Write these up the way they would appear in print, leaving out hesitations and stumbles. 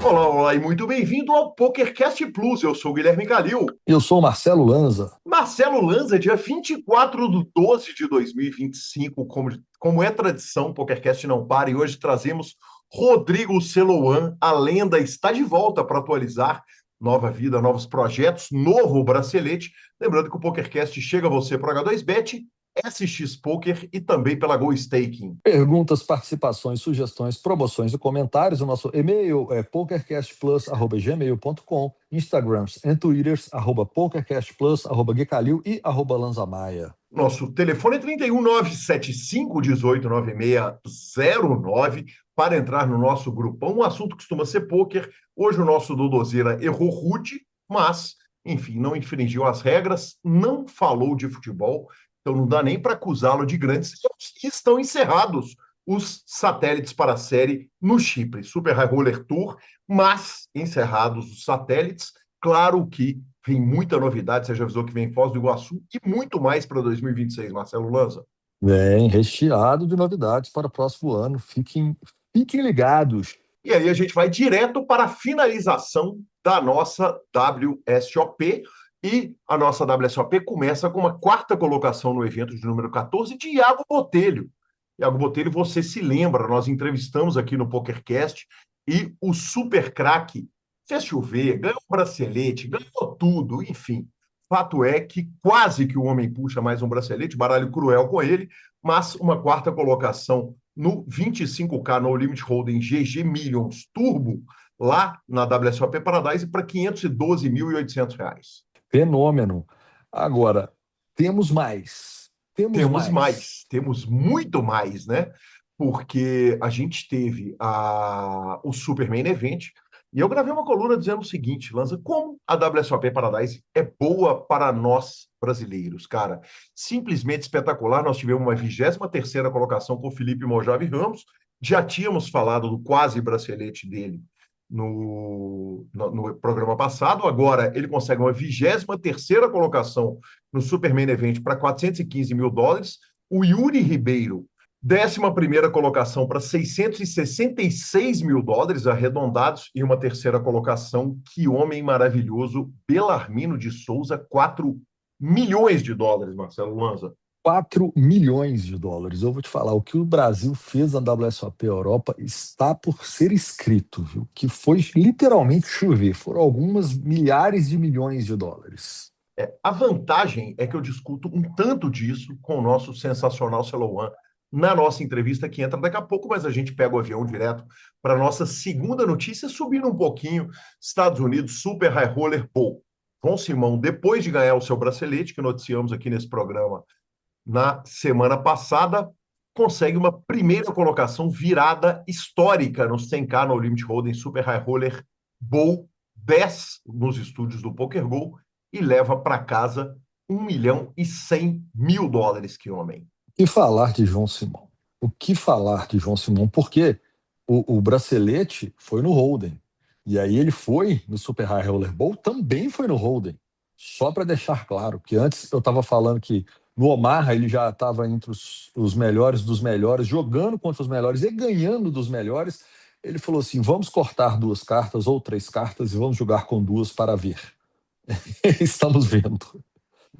Olá, olá e muito bem-vindo ao PokerCast Plus. Eu sou o Guilherme Calil. Eu sou o Marcelo Lanza. Marcelo Lanza, dia 24 de 12 de 2025, como é tradição, o PokerCast não para, e hoje trazemos Rodrigo Celoan, a lenda, está de volta para atualizar nova vida, novos projetos, novo bracelete. Lembrando que o PokerCast chega a você por H2Bet, SX Poker e também pela Go Staking. Perguntas, participações, sugestões, promoções e comentários. O nosso e-mail é pokercastplus@gmail.com, Instagrams e Twitters, @pokercastplus, @guicalil e @lanzamaia. Nosso telefone é 31 975 18 9609 para entrar no nosso grupão. O assunto costuma ser pôquer. Hoje o nosso Dodozeira errou rude, mas, enfim, não infringiu as regras, não falou de futebol, então não dá nem para acusá-lo de grandes erros. E estão encerrados os satélites para a série no Chipre. Super High Roller Tour, mas encerrados os satélites. Claro que vem muita novidade, você já avisou que vem Foz do Iguaçu e muito mais para 2026, Marcelo Lanza. Vem recheado de novidades para o próximo ano. Fiquem ligados. E aí a gente vai direto para a finalização da nossa WSOP. E a nossa WSOP começa com uma quarta colocação no evento de número 14 de Iago Botelho. Iago Botelho, você se lembra, nós entrevistamos aqui no PokerCast e o super craque fez chover, ganhou um bracelete, ganhou tudo, enfim. Fato é que quase que o homem puxa mais um bracelete, baralho cruel com ele, mas uma quarta colocação no 25K no Limit Hold'em GG Millions Turbo, lá na WSOP Paradise, para R$ 512.800. Fenômeno. Agora, temos mais. Temos Temos mais. mais, temos muito mais, né? Porque a gente teve o Super Main Event, e eu gravei uma coluna dizendo o seguinte, Lanza, como a WSOP Paradise é boa para nós brasileiros, cara. Simplesmente espetacular. Nós tivemos uma 23ª colocação com o Felipe Mojave Ramos, já tínhamos falado do quase bracelete dele no programa passado, agora ele consegue uma 23ª colocação no Super Main Event para $415 mil. O Yuri Ribeiro, 11ª colocação para $666 mil arredondados, e uma terceira colocação, que homem maravilhoso, Belarmino de Souza, $4 milhões, Marcelo Lanza. $4 milhões. Eu vou te falar, o que o Brasil fez na WSOP Europa está por ser escrito, viu? Que foi literalmente chover. Foram algumas milhares de milhões de dólares. A vantagem é que eu discuto um tanto disso com o nosso sensacional Celoan na nossa entrevista, que entra daqui a pouco, mas a gente pega o avião direto para a nossa segunda notícia, subindo um pouquinho, Estados Unidos, Super High Roller Bowl. João Simão, depois de ganhar o seu bracelete, que noticiamos aqui nesse programa na semana passada, consegue uma primeira colocação virada histórica no 100K no Limit Hold'em Super High Roller Bowl 10 nos estúdios do PokerGo e leva para casa $1.100.000, que homem. O que falar de João Simão? O que falar de João Simão? Porque o bracelete foi no Hold'em. E aí ele foi no Super High Roller Bowl, também foi no Hold'em. Só para deixar claro, que antes eu estava falando que no Omaha ele já estava entre os melhores dos melhores, jogando contra os melhores e ganhando dos melhores. Ele falou assim: vamos cortar 2 cartas ou 3 cartas e vamos jogar com 2 para ver. Estamos vendo.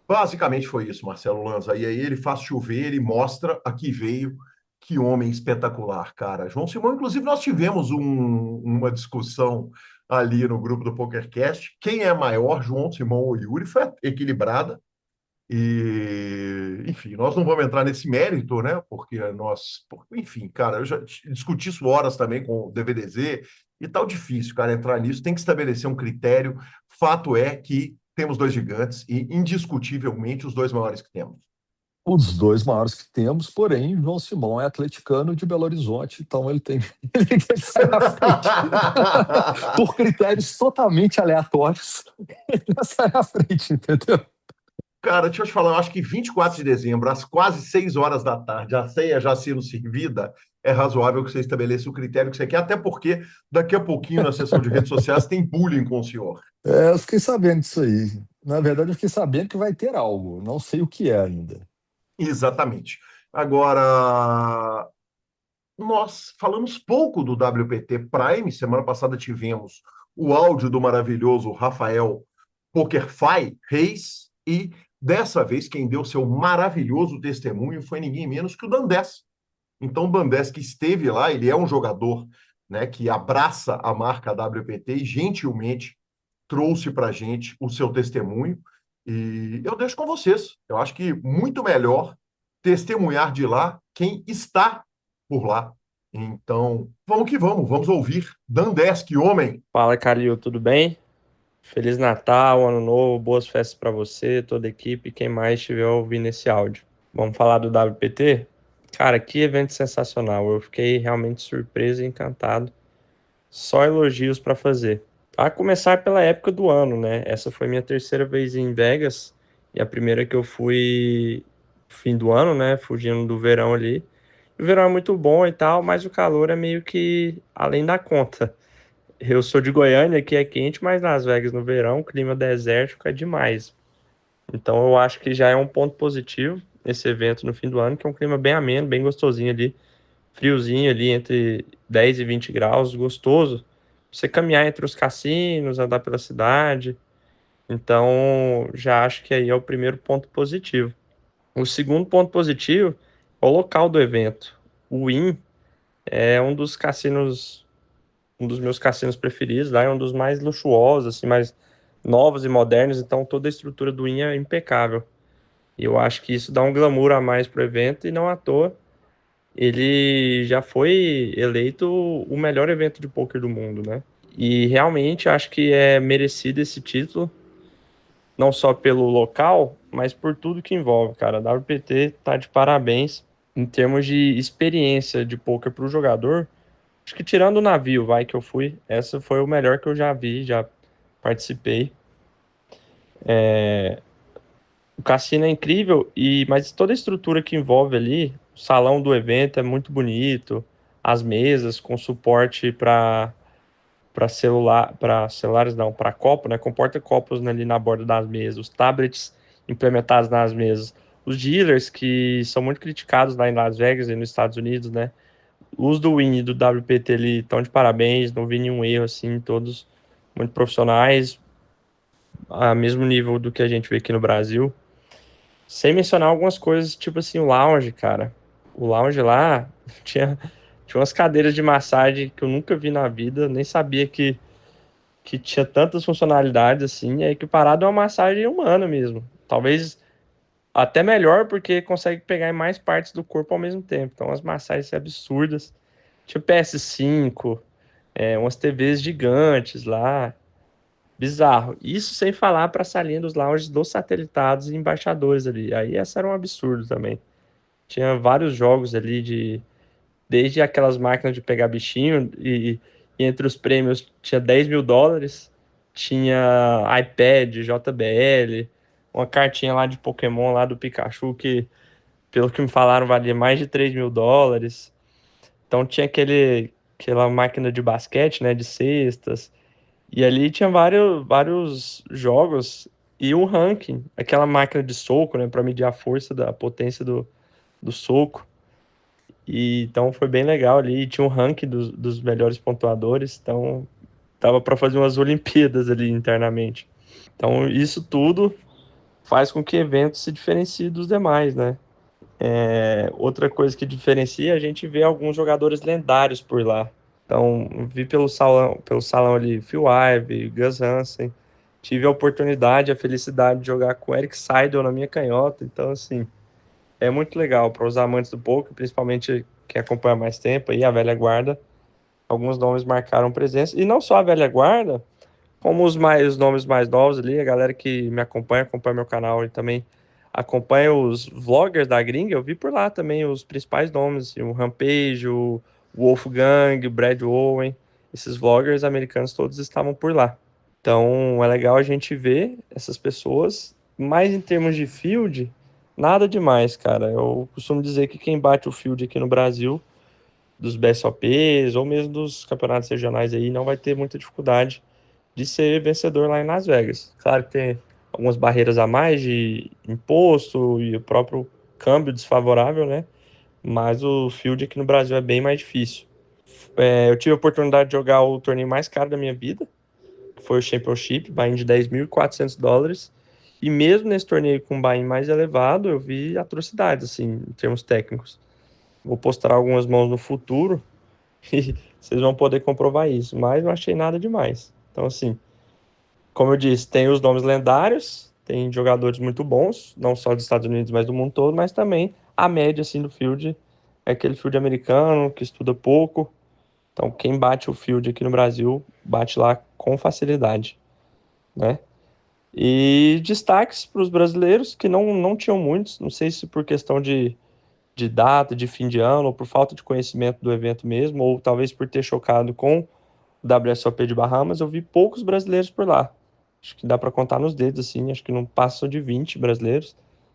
Basicamente foi isso, Marcelo Lanza. E aí ele faz chover, ele mostra a que veio. Que homem espetacular, cara. João Simão, inclusive, nós tivemos uma discussão ali no grupo do PokerCast. Quem é maior, João Simão ou Yuri? Foi equilibrada. E, enfim, nós não vamos entrar nesse mérito, né? Enfim, cara, eu já discuti isso horas também com o DVDZ e tal, difícil, cara, entrar nisso. Tem que estabelecer um critério. Fato é que temos dois gigantes e, indiscutivelmente, os dois maiores que temos. Os 2 maiores que temos, porém, João Simão é atleticano de Belo Horizonte, então ele tem, ele tem que sair na frente. Por critérios totalmente aleatórios, ele vai sair na frente, entendeu? Cara, deixa eu te falar, eu acho que 24 de dezembro, às quase 6 horas da tarde, a ceia já sendo servida, é razoável que você estabeleça o critério que você quer, até porque daqui a pouquinho, na sessão de redes sociais, tem bullying com o senhor. Eu fiquei sabendo disso aí. Na verdade, eu fiquei sabendo que vai ter algo, não sei o que é ainda. Exatamente. Agora, nós falamos pouco do WPT Prime. Semana passada tivemos o áudio do maravilhoso Rafael PokerFi Reis e dessa vez quem deu seu maravilhoso testemunho foi ninguém menos que o Dandés. Então, o Dandés que esteve lá, ele é um jogador, né, que abraça a marca WPT e gentilmente trouxe para a gente o seu testemunho. E eu deixo com vocês. Eu acho que muito melhor testemunhar de lá quem está por lá. Então, vamos que vamos, vamos ouvir. Dandesk, homem. Fala, Calil, tudo bem? Feliz Natal, Ano Novo, boas festas para você, toda a equipe, quem mais estiver ouvindo esse áudio. Vamos falar do WPT? Cara, que evento sensacional. Eu fiquei realmente surpreso e encantado. Só elogios para fazer. A começar pela época do ano, né? Essa foi minha terceira vez em Vegas e a primeira que eu fui fim do ano, né? Fugindo do verão ali. O verão é muito bom e tal, mas o calor é meio que além da conta. Eu sou de Goiânia, que é quente, mas Las Vegas no verão, clima desértico é demais. Então eu acho que já é um ponto positivo esse evento no fim do ano, que é um clima bem ameno, bem gostosinho ali, friozinho ali entre 10 e 20 graus, gostoso. Você caminhar entre os cassinos, andar pela cidade. Então já acho que aí é o primeiro ponto positivo. O segundo ponto positivo é o local do evento. O Wynn é um dos meus cassinos preferidos, lá é um dos mais luxuosos, assim, mais novos e modernos, então toda a estrutura do Wynn é impecável. E eu acho que isso dá um glamour a mais pro evento e não à toa ele já foi eleito o melhor evento de poker do mundo, né? E realmente acho que é merecido esse título, não só pelo local, mas por tudo que envolve, cara. A WPT tá de parabéns em termos de experiência de poker para o jogador. Acho que tirando o navio, vai que eu fui, essa foi o melhor que eu já vi, já participei. O cassino é incrível mas toda a estrutura que envolve ali, o salão do evento é muito bonito, as mesas com suporte para celulares não, para copo, né, com porta-copos ali na borda das mesas, os tablets implementados nas mesas, os dealers que são muito criticados lá em Las Vegas e nos Estados Unidos, né? Os do Win e do WPT ali estão de parabéns, não vi nenhum erro assim, todos muito profissionais, a mesmo nível do que a gente vê aqui no Brasil. Sem mencionar algumas coisas, tipo assim, o lounge, cara. O lounge lá tinha, tinha umas cadeiras de massagem que eu nunca vi na vida, nem sabia que tinha tantas funcionalidades assim, é equiparado a uma massagem humana mesmo. Talvez até melhor, porque consegue pegar em mais partes do corpo ao mesmo tempo. Então, as massagens absurdas. Tinha PS5, umas TVs gigantes lá. Bizarro. Isso sem falar para a salinha dos lounges dos satelitados e embaixadores ali. Aí essa era um absurdo também. Tinha vários jogos ali desde aquelas máquinas de pegar bichinho e entre os prêmios tinha US$ 10.000, tinha iPad, JBL, uma cartinha lá de Pokémon lá do Pikachu que, pelo que me falaram, valia mais de US$ 3.000. Então tinha aquela máquina de basquete, né, de cestas, e ali tinha vários jogos e um ranking, aquela máquina de soco, né, para medir a força da potência do soco. E então foi bem legal ali, tinha um ranking dos melhores pontuadores, então dava para fazer umas Olimpíadas ali internamente. Então isso tudo faz com que o evento se diferencie dos demais, né? Outra coisa que diferencia, a gente vê alguns jogadores lendários por lá. Então, vi pelo salão ali Phil Ivey, Gus Hansen. Tive a oportunidade, a felicidade de jogar com o Eric Seidel na minha canhota. Então, assim, é muito legal para os amantes do poker, principalmente quem acompanha há mais tempo aí, a velha guarda. Alguns nomes marcaram presença. E não só a velha guarda, como os nomes mais novos ali, a galera que me acompanha meu canal e também acompanha os vloggers da gringa, eu vi por lá também os principais nomes, assim, o Rampage, o Wolfgang, o Brad Owen, esses vloggers americanos todos estavam por lá. Então é legal a gente ver essas pessoas, mas em termos de field, nada demais, cara. Eu costumo dizer que quem bate o field aqui no Brasil, dos BSOPs ou mesmo dos campeonatos regionais aí, não vai ter muita dificuldade de ser vencedor lá em Las Vegas. Claro que tem algumas barreiras a mais de imposto e o próprio câmbio desfavorável, né? mas o field aqui no Brasil é bem mais difícil. Eu tive a oportunidade de jogar o torneio mais caro da minha vida, que foi o Championship, buy-in de $10.400. E mesmo nesse torneio com buy-in mais elevado, eu vi atrocidades, assim, em termos técnicos. Vou postar algumas mãos no futuro e vocês vão poder comprovar isso, mas não achei nada demais. Então, assim, como eu disse, tem os nomes lendários, tem jogadores muito bons, não só dos Estados Unidos, mas do mundo todo, mas também a média, assim, do field é aquele field americano que estuda pouco. Então, quem bate o field aqui no Brasil, bate lá com facilidade, né? E destaques para os brasileiros, que não tinham muitos, não sei se por questão de data, de fim de ano, ou por falta de conhecimento do evento mesmo, ou talvez por ter chocado com o WSOP de Bahamas, eu vi poucos brasileiros por lá. Acho que dá para contar nos dedos, assim, acho que não passam de 20 brasileiros.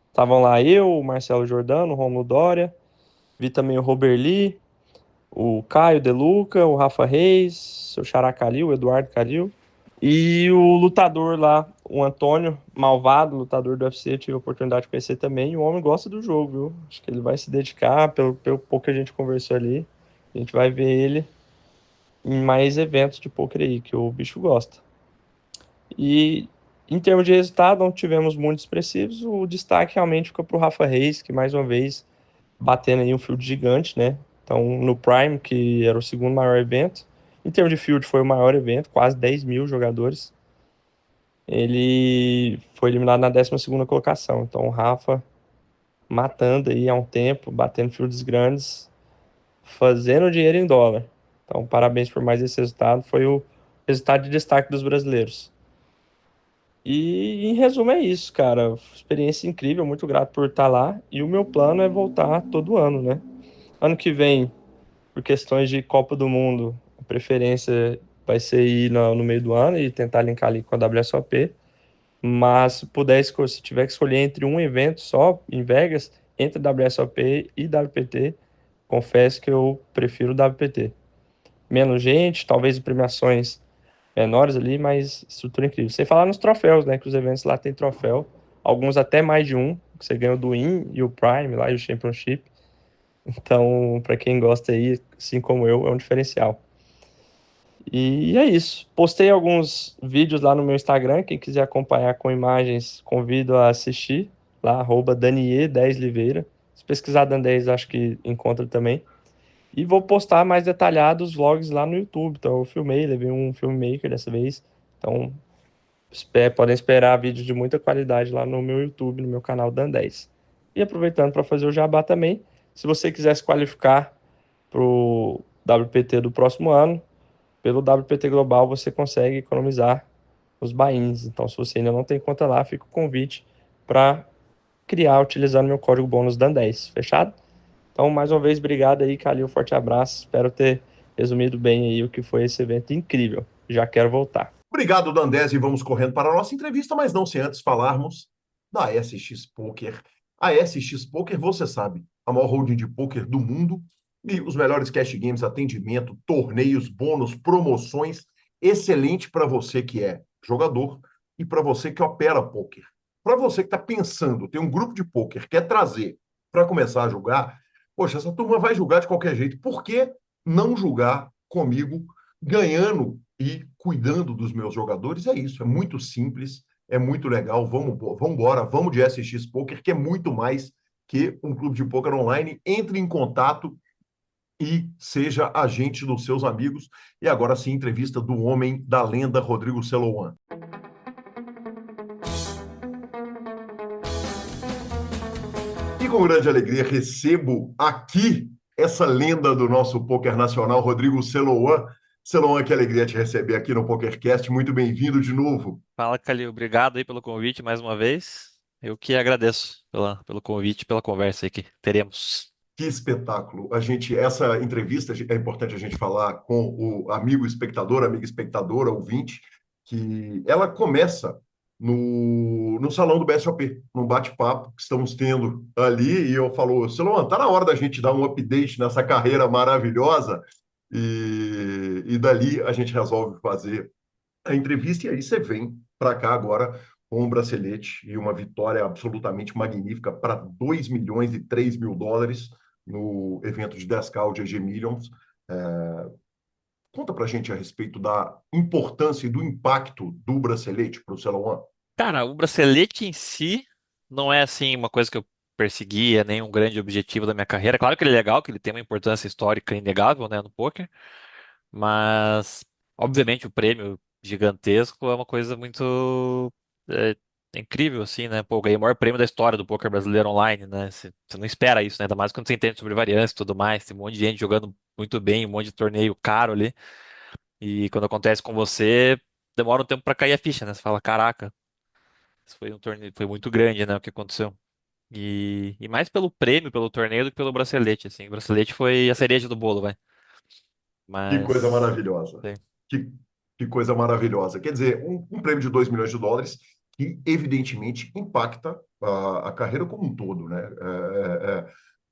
Estavam lá eu, o Marcelo Giordano, o Romulo Dória, vi também o Robert Lee, o Caio Deluca, o Rafa Reis, o Xará Calil, o Eduardo Calil. E o lutador lá, o Antônio Malvado, lutador do UFC, eu tive a oportunidade de conhecer também. E o homem gosta do jogo, viu? Acho que ele vai se dedicar, pelo pouco que a gente conversou ali. A gente vai ver ele em mais eventos de poker aí, que o bicho gosta. E em termos de resultado, não tivemos muito expressivos. O destaque realmente ficou para o Rafa Reis, que mais uma vez batendo aí um field gigante, né? Então, no Prime, que era o segundo maior evento, em termos de field foi o maior evento, quase 10 mil jogadores. Ele foi eliminado na 12ª colocação. Então, o Rafa matando aí há um tempo, batendo fields grandes, fazendo dinheiro em dólar. Então, parabéns por mais esse resultado. Foi o resultado de destaque dos brasileiros. E em resumo é isso, cara. Experiência incrível, muito grato por estar lá. E o meu plano é voltar todo ano, né? Ano que vem, por questões de Copa do Mundo, a preferência vai ser ir no meio do ano e tentar linkar ali com a WSOP. Mas se puder, se tiver que escolher entre um evento só em Vegas, entre WSOP e WPT, confesso que eu prefiro o WPT. Menos gente, talvez premiações menores ali, mas estrutura incrível. Sem falar nos troféus, né? Que os eventos lá tem troféu, alguns até mais de um, que você ganha o do Win e o Prime lá e o Championship. Então, para quem gosta aí, assim como eu, é um diferencial. E é isso. Postei alguns vídeos lá no meu Instagram. Quem quiser acompanhar com imagens, convido a assistir lá, @Danie10Liveira. Se pesquisar Dan10, acho que encontra também. E vou postar mais detalhados vlogs lá no YouTube. Então eu filmei, levei um filmmaker dessa vez. Então podem esperar vídeos de muita qualidade lá no meu YouTube, no meu canal Dan10. E aproveitando para fazer o jabá também, se você quiser se qualificar para o WPT do próximo ano, pelo WPT Global você consegue economizar os buy-ins. Então, se você ainda não tem conta lá, fica o convite para criar utilizando meu código bônus DAN10. Fechado? Então, mais uma vez, obrigado aí, Calil. Forte abraço. Espero ter resumido bem aí o que foi esse evento incrível. Já quero voltar. Obrigado, Dandese, e vamos correndo para a nossa entrevista, mas não sem antes falarmos da SX Poker. A SX Poker, você sabe, a maior holding de poker do mundo e os melhores cash games, atendimento, torneios, bônus, promoções, excelente para você que é jogador e para você que opera poker. Para você que está pensando, tem um grupo de poker, quer trazer para começar a jogar, poxa, essa turma vai jogar de qualquer jeito, por que não jogar comigo ganhando e cuidando dos meus jogadores? É isso, é muito simples, é muito legal. Vamos embora, vamos de SX Poker, que é muito mais que um clube de poker online. Entre em contato e seja agente dos seus amigos. E agora sim, entrevista do homem da lenda, Rodrigo Celouan. E com grande alegria recebo aqui essa lenda do nosso poker nacional, Rodrigo Celouan. Celouan, que alegria te receber aqui no PokerCast. Muito bem-vindo de novo. Fala, Calil. Obrigado aí pelo convite mais uma vez. Eu que agradeço pelo convite, pela conversa aí que teremos. Que espetáculo. Essa entrevista é importante a gente falar com o amigo espectador, amiga espectadora, ouvinte, que ela começa no salão do BSOP, num bate-papo que estamos tendo ali, e eu falo, Silão, tá na hora da gente dar um update nessa carreira maravilhosa, e dali a gente resolve fazer a entrevista, e aí você vem para cá agora com um bracelete e uma vitória absolutamente magnífica para 2 milhões e 3 mil dólares no evento de 10K, o GG Millions. Conta pra gente a respeito da importância e do impacto do bracelete para o One. Cara, o bracelete em si não é assim uma coisa que eu perseguia, nem um grande objetivo da minha carreira. Claro que ele é legal, que ele tem uma importância histórica inegável, né, no poker, mas obviamente o prêmio gigantesco é uma coisa muito é, incrível, assim, né? Pô, eu ganhei o maior prêmio da história do poker brasileiro online, né? Você não espera isso, né? Ainda mais quando você entende sobre variância e tudo mais. Tem um monte de gente jogando muito bem, um monte de torneio caro ali. E quando acontece com você, demora um tempo pra cair a ficha, né? Você fala, caraca, isso foi um torneio, foi muito grande, né? O que aconteceu. E mais pelo prêmio, pelo torneio, do que pelo bracelete, assim. O bracelete foi a cereja do bolo, vai. Que coisa Mas. maravilhosa. Sim. Que, que coisa maravilhosa. Quer dizer, um prêmio de US$ 2 milhões que, evidentemente, impacta a carreira como um todo, né?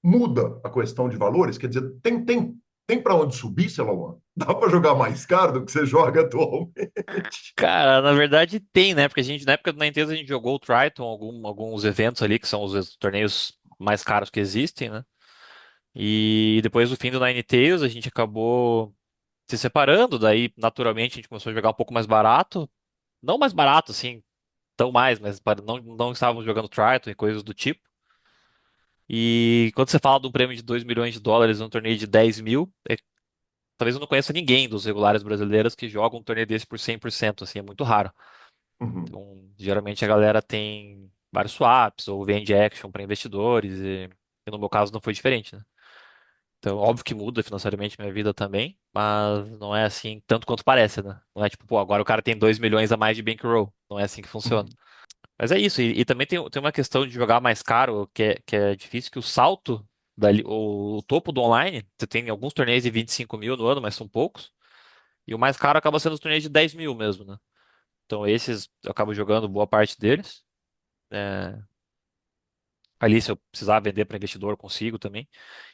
Muda a questão de valores. Quer dizer, tem para onde subir, sei lá, dá para jogar mais caro do que você joga atualmente. Cara, na verdade tem, né? Porque a gente, na época do Nintendo, a gente jogou o Triton, alguns eventos ali, que são os torneios mais caros que existem, né? E depois do fim do Ninetales, a gente acabou se separando, daí naturalmente a gente começou a jogar um pouco mais barato. Não mais barato, assim, tão mais, mas não estávamos jogando Triton e coisas do tipo. E quando você fala de um prêmio de US$ 2 milhões num torneio de 10 mil, talvez eu não conheça ninguém dos regulares brasileiros que joga um torneio desse por 100%, assim, é muito raro. Uhum, Então, geralmente a galera tem vários swaps ou vende action para investidores e no meu caso não foi diferente, né? Então, óbvio que muda financeiramente minha vida também, mas não é assim tanto quanto parece, né? Não é tipo, pô, agora o cara tem 2 milhões a mais de bankroll. Não é assim que funciona. uhum, Mas é isso, e também tem uma questão de jogar mais caro, que é difícil, que o salto, o topo do online, você tem alguns torneios de 25 mil no ano, mas são poucos, e o mais caro acaba sendo os torneios de 10 mil mesmo, né? Então esses eu acabo jogando boa parte deles. É, ali, se eu precisar vender para investidor, eu consigo também.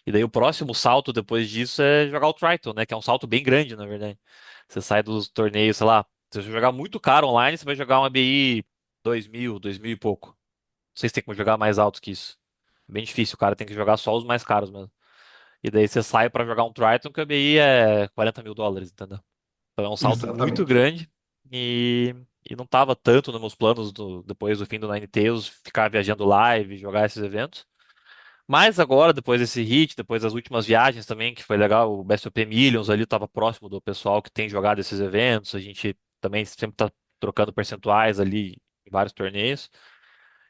E daí o próximo salto depois disso é jogar o Triton, né? Que é um salto bem grande, na verdade. Você sai dos torneios, sei lá, se você jogar muito caro online, você vai jogar um ABI 2 mil, 2 mil e pouco. Não sei se tem como jogar mais alto que isso. Bem difícil, o cara tem que jogar só os mais caros mesmo. E daí você sai para jogar um Triton que o ABI é US$ 40 mil, entendeu? Então é um salto muito exatamente. grande e não estava tanto nos meus planos depois do fim do Ninetales ficar viajando live, jogar esses eventos. Mas agora, depois desse hit, depois das últimas viagens também, que foi legal, o BSOP Millions ali estava próximo do pessoal que tem jogado esses eventos. A gente também sempre está trocando percentuais ali em vários torneios.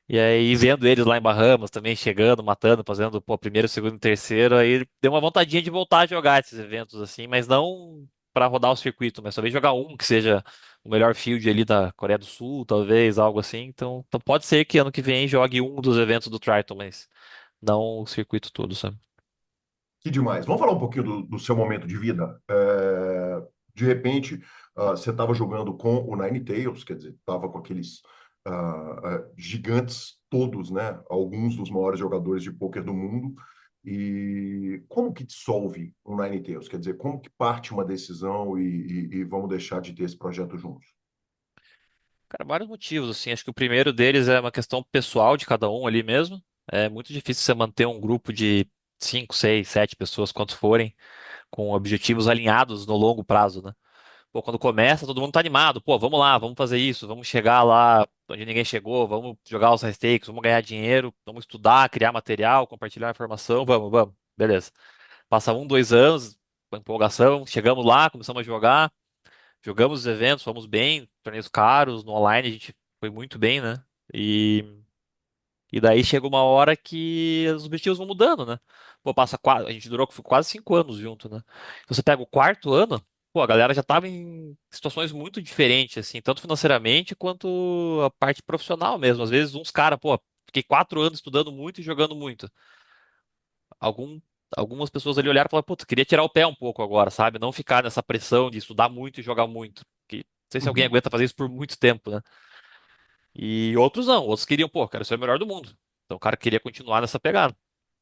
E aí, vendo eles lá em Bahamas também, chegando, matando, fazendo, pô, primeiro, segundo e terceiro, aí deu uma vontadinha de voltar a jogar esses eventos assim, mas não para rodar o circuito, mas talvez jogar um que seja o melhor field ali da Coreia do Sul, talvez, algo assim. Então pode ser que ano que vem jogue um dos eventos do Triton, mas não o circuito todo, sabe? Que demais. Vamos falar um pouquinho do seu momento de vida? De repente, você estava jogando com o Ninetales, quer dizer, estava com aqueles gigantes todos, né? Alguns dos maiores jogadores de pôquer do mundo. E como que dissolve um Ninetales? Quer dizer, como que parte uma decisão e vamos deixar de ter esse projeto juntos? Cara, vários motivos, assim. Acho que o primeiro deles é uma questão pessoal de cada um ali mesmo. É muito difícil você manter um grupo de 5, 6, 7 pessoas, quantos forem, com objetivos alinhados no longo prazo, né? Pô, quando começa, todo mundo tá animado. Pô, vamos lá, vamos fazer isso, vamos chegar lá onde ninguém chegou, vamos jogar os high stakes, vamos ganhar dinheiro, vamos estudar, criar material, compartilhar informação, vamos. Beleza. Passa um, 2 anos, com empolgação, chegamos lá, começamos a jogar, jogamos os eventos, fomos bem, torneios caros, no online a gente foi muito bem, né? E daí chega uma hora que os objetivos vão mudando, né? Pô, a gente durou quase 5 anos junto, né? Então você pega o quarto ano, pô, a galera já tava em situações muito diferentes, assim, tanto financeiramente quanto a parte profissional mesmo. Às vezes uns caras, pô, fiquei 4 anos estudando muito e jogando muito. Algum, algumas pessoas ali olharam e falaram, putz, queria tirar o pé um pouco agora, sabe? Não ficar nessa pressão de estudar muito e jogar muito. Que, não sei se alguém Uhum. aguenta fazer isso por muito tempo, né? E outros não, outros queriam, pô, quero ser o melhor do mundo. Então o cara queria continuar nessa pegada.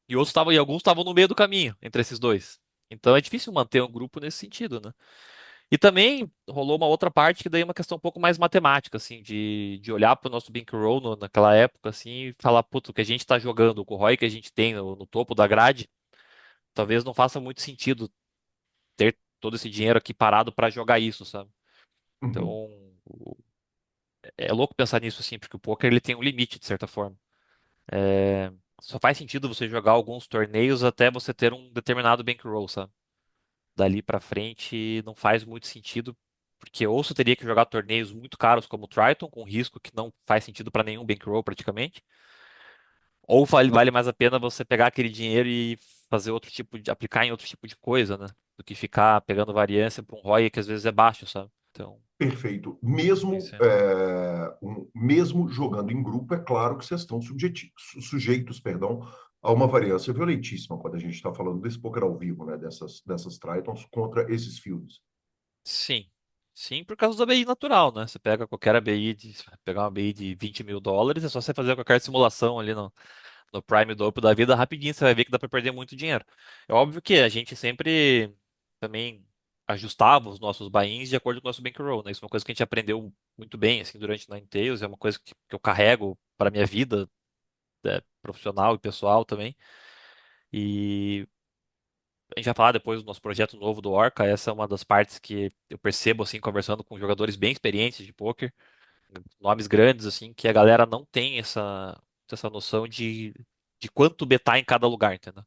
E alguns estavam no meio do caminho entre esses dois. Então é difícil manter um grupo nesse sentido, né? E também rolou uma outra parte que daí é uma questão um pouco mais matemática, assim, de olhar para o nosso bankroll naquela época, assim, e falar, puto, o que a gente tá jogando, o ROI que a gente tem no topo da grade, talvez não faça muito sentido ter todo esse dinheiro aqui parado para jogar isso, sabe? Então, Uhum. é louco pensar nisso assim, porque o poker ele tem um limite, de certa forma. É, só faz sentido você jogar alguns torneios até você ter um determinado bankroll, sabe? Dali pra frente não faz muito sentido, porque ou você teria que jogar torneios muito caros como o Triton, com risco que não faz sentido para nenhum bankroll praticamente, ou vale mais a pena você pegar aquele dinheiro e fazer outro tipo de, aplicar em outro tipo de coisa, né? Do que ficar pegando variância para um ROI que às vezes é baixo, sabe? Então, Perfeito. isso Mesmo jogando em grupo, é claro que vocês estão sujeitos, perdão, a uma variância violentíssima quando a gente está falando desse poker ao vivo, né? Dessas Tritons contra esses fields. sim. Sim, por causa do ABI natural, né? Você pega qualquer ABI, se pegar uma ABI de US$ 20.000, é só você fazer qualquer simulação ali no Prime do Open da vida, rapidinho você vai ver que dá para perder muito dinheiro. É óbvio que a gente sempre também ajustava os nossos buy-ins de acordo com o nosso bankroll, né? Isso é uma coisa que a gente aprendeu muito bem, assim, durante o Ninetales, é uma coisa que eu carrego para minha vida, profissional e pessoal também. E a gente vai falar depois do nosso projeto novo do Orca, essa é uma das partes que eu percebo, assim, conversando com jogadores bem experientes de poker, nomes grandes, assim, que a galera não tem essa noção de quanto betar em cada lugar, entendeu?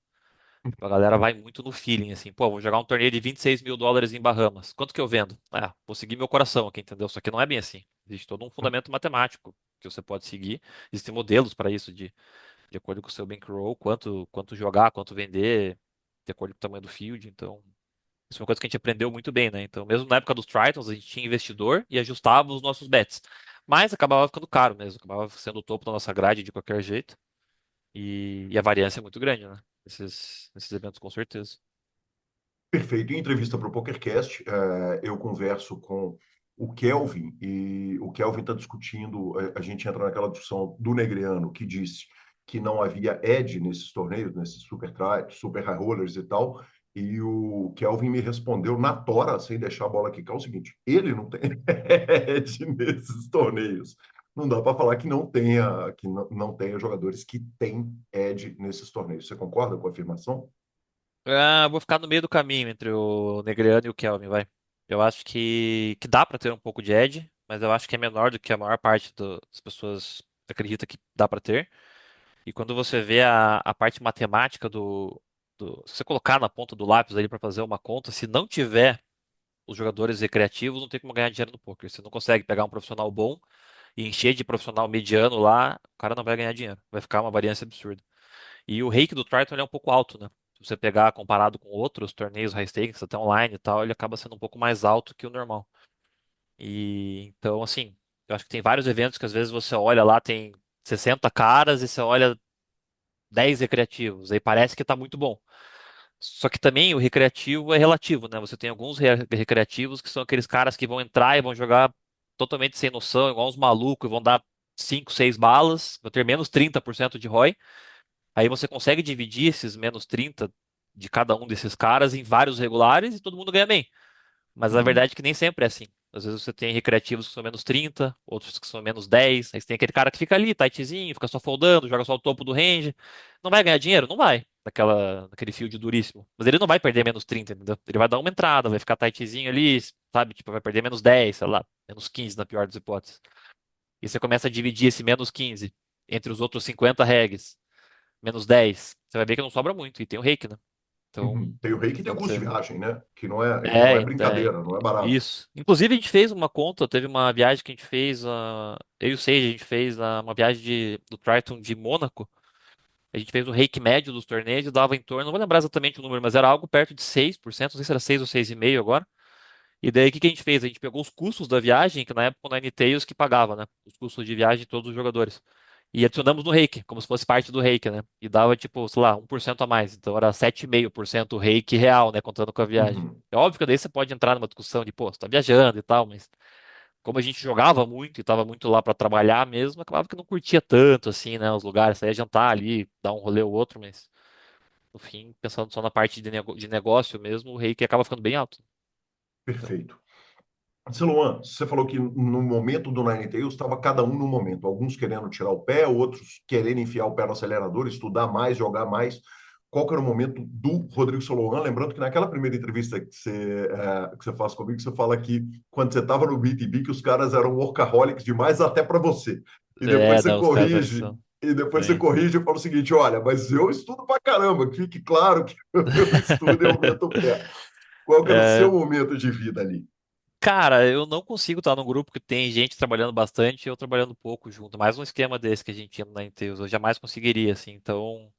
Tipo, a galera vai muito no feeling, assim, pô, vou jogar um torneio de US$ 26.000 em Bahamas. Quanto que eu vendo? Ah, vou seguir meu coração aqui, entendeu? Só que não é bem assim. Existe todo um fundamento matemático que você pode seguir. Existem modelos para isso, de acordo com o seu bankroll, quanto jogar, quanto vender, de acordo com o tamanho do field. Então, isso é uma coisa que a gente aprendeu muito bem, né? Então, mesmo na época dos Tritons, a gente tinha investidor e ajustava os nossos bets. Mas acabava ficando caro mesmo, acabava sendo o topo da nossa grade de qualquer jeito. E a variância é muito grande, né? Nesses eventos, com certeza. Perfeito. Em entrevista para o PokerCast, eu converso com o Kelvin, e o Kelvin está discutindo, a gente entra naquela discussão do Negreano, que disse que não havia edge nesses torneios, nesses super high rollers e tal, e o Kelvin me respondeu na tora, sem deixar a bola quicar, o seguinte: ele não tem edge nesses torneios. Não dá para falar que não tenha jogadores que têm edge nesses torneios. Você concorda com a afirmação? Ah, vou ficar no meio do caminho entre o Negreano e o Kelvin, vai. Eu acho que dá pra ter um pouco de edge, mas eu acho que é menor do que a maior parte das pessoas acredita que dá pra ter. E quando você vê a parte matemática se você colocar na ponta do lápis ali pra fazer uma conta, se não tiver os jogadores recreativos, não tem como ganhar dinheiro no poker. Você não consegue pegar um profissional bom e encher de profissional mediano lá, o cara não vai ganhar dinheiro. Vai ficar uma variância absurda. E o rake do Triton ele é um pouco alto, né? Se você pegar comparado com outros torneios high stakes, até online e tal, ele acaba sendo um pouco mais alto que o normal. E então, assim, eu acho que tem vários eventos que às vezes você olha lá, tem 60 caras e você olha 10 recreativos, aí parece que tá muito bom. Só que também o recreativo é relativo, né? Você tem alguns recreativos que são aqueles caras que vão entrar e vão jogar totalmente sem noção, igual uns malucos, e vão dar 5, 6 balas, vão ter menos 30% de ROI. Aí você consegue dividir esses menos 30 de cada um desses caras em vários regulares e todo mundo ganha bem. Mas a Uhum. verdade é que nem sempre é assim. Às vezes você tem recreativos que são menos 30, outros que são menos 10. Aí você tem aquele cara que fica ali, tightzinho, fica só foldando, joga só o topo do range. Não vai ganhar dinheiro? Não vai. Naquele field duríssimo. Mas ele não vai perder menos 30, entendeu? Ele vai dar uma entrada, vai ficar tightzinho ali, sabe? Tipo, vai perder menos 10, sei lá, menos 15 na pior das hipóteses. E você começa a dividir esse menos 15 entre os outros 50 regs, menos 10, você vai ver que não sobra muito. E tem o reiki, né? Então, Uhum. Tem o rei que tem o quando custo de você. viagem, né? Que não é É, é, brincadeira, não é barato. isso. Inclusive, a gente fez uma conta, teve uma viagem que a gente fez, eu e o Sage, a gente fez uma viagem do Triton de Mônaco. A gente fez o reiki médio dos torneios e dava em torno, não vou lembrar exatamente o número, mas era algo perto de 6%, não sei se era 6 ou 6,5 agora. E daí, o que que a gente fez? A gente pegou os custos da viagem, que na época o Ninetales que pagava, né? Os custos de viagem de todos os jogadores. E adicionamos no Reiki, como se fosse parte do Reiki, né? E dava, tipo, sei lá, 1% a mais. Então era 7,5% Reiki real, né? Contando com a viagem. Uhum. É óbvio que daí você pode entrar numa discussão de, pô, você tá viajando e tal, mas como a gente jogava muito e tava muito lá pra trabalhar mesmo, acabava que não curtia tanto, assim, né? Os lugares, saía jantar ali, dar um rolê ou outro, mas no fim, pensando só na parte de negócio mesmo, o Reiki acaba ficando bem alto. Então, Perfeito. Siluan, você falou que no momento do Ninetales estava cada um no momento. Alguns querendo tirar o pé, outros querendo enfiar o pé no acelerador, estudar mais, jogar mais. qual que era o momento do Rodrigo Soloan, lembrando que naquela primeira entrevista que você faz comigo, você fala que quando você estava no BTB, que os caras eram workaholics demais até para você. E depois É, você não, os caras eram corrige, insano. e depois você Sim. corrige e fala o seguinte, olha, mas eu estudo pra caramba, que fique claro que eu estudo e eu meto o pé. Qual que era o É, seu momento de vida ali? cara, eu não consigo estar num grupo que tem gente trabalhando bastante e eu trabalhando pouco junto. Mais um esquema desse que a gente tinha na Inteus, eu jamais conseguiria, assim. Então,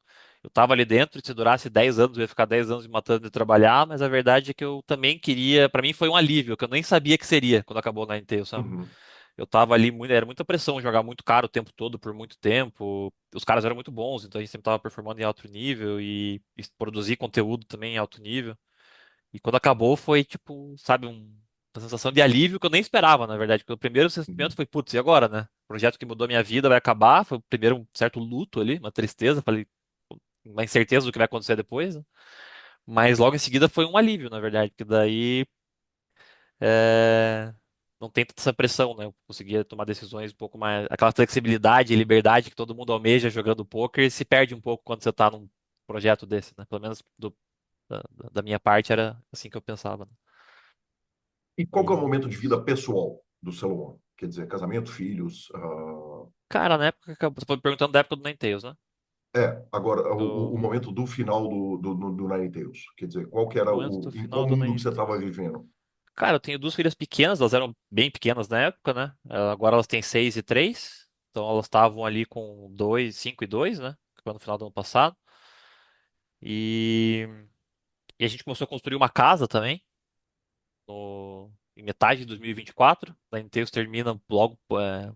eu tava ali dentro, e se durasse 10 anos, eu ia ficar 10 anos me matando de trabalhar, mas a verdade é que eu também queria, pra mim foi um alívio, que eu nem sabia que seria quando acabou na Inteus, sabe? Uhum. Eu tava ali, era muita pressão jogar muito caro o tempo todo, por muito tempo. Os caras eram muito bons, então a gente sempre tava performando em alto nível e produzir conteúdo também em alto nível. E quando acabou foi tipo, sabe, uma sensação de alívio que eu nem esperava, na verdade. Porque o primeiro sentimento Uhum. foi, putz, e agora, né? O projeto que mudou minha vida vai acabar. Foi o primeiro um certo luto ali, uma tristeza. Falei, uma incerteza do que vai acontecer depois, né? Mas logo em seguida foi um alívio, na verdade, porque daí é, não tem tanta essa pressão, né? Eu conseguia tomar decisões um pouco mais. Aquela flexibilidade e liberdade que todo mundo almeja jogando poker se perde um pouco quando você tá num projeto desse, né? Pelo menos da minha parte era assim que eu pensava, né? E qual que é o E, momento de vida pessoal do Soloan? Quer dizer, casamento, filhos. cara, na época que você foi perguntando da época do Ninetales, né? Agora, o Do momento do final do Ninetales. Quer dizer, qual que era momento do em final qual do mundo que você estava Ninetales. vivendo? Cara, eu tenho duas filhas pequenas, elas eram bem pequenas na época, né? Agora elas têm 6 e 3. Então elas estavam ali com 5 e 2, né? Que foi no final do ano passado. E, e a gente começou a construir uma casa também, em metade de 2024. A Ninetales termina logo,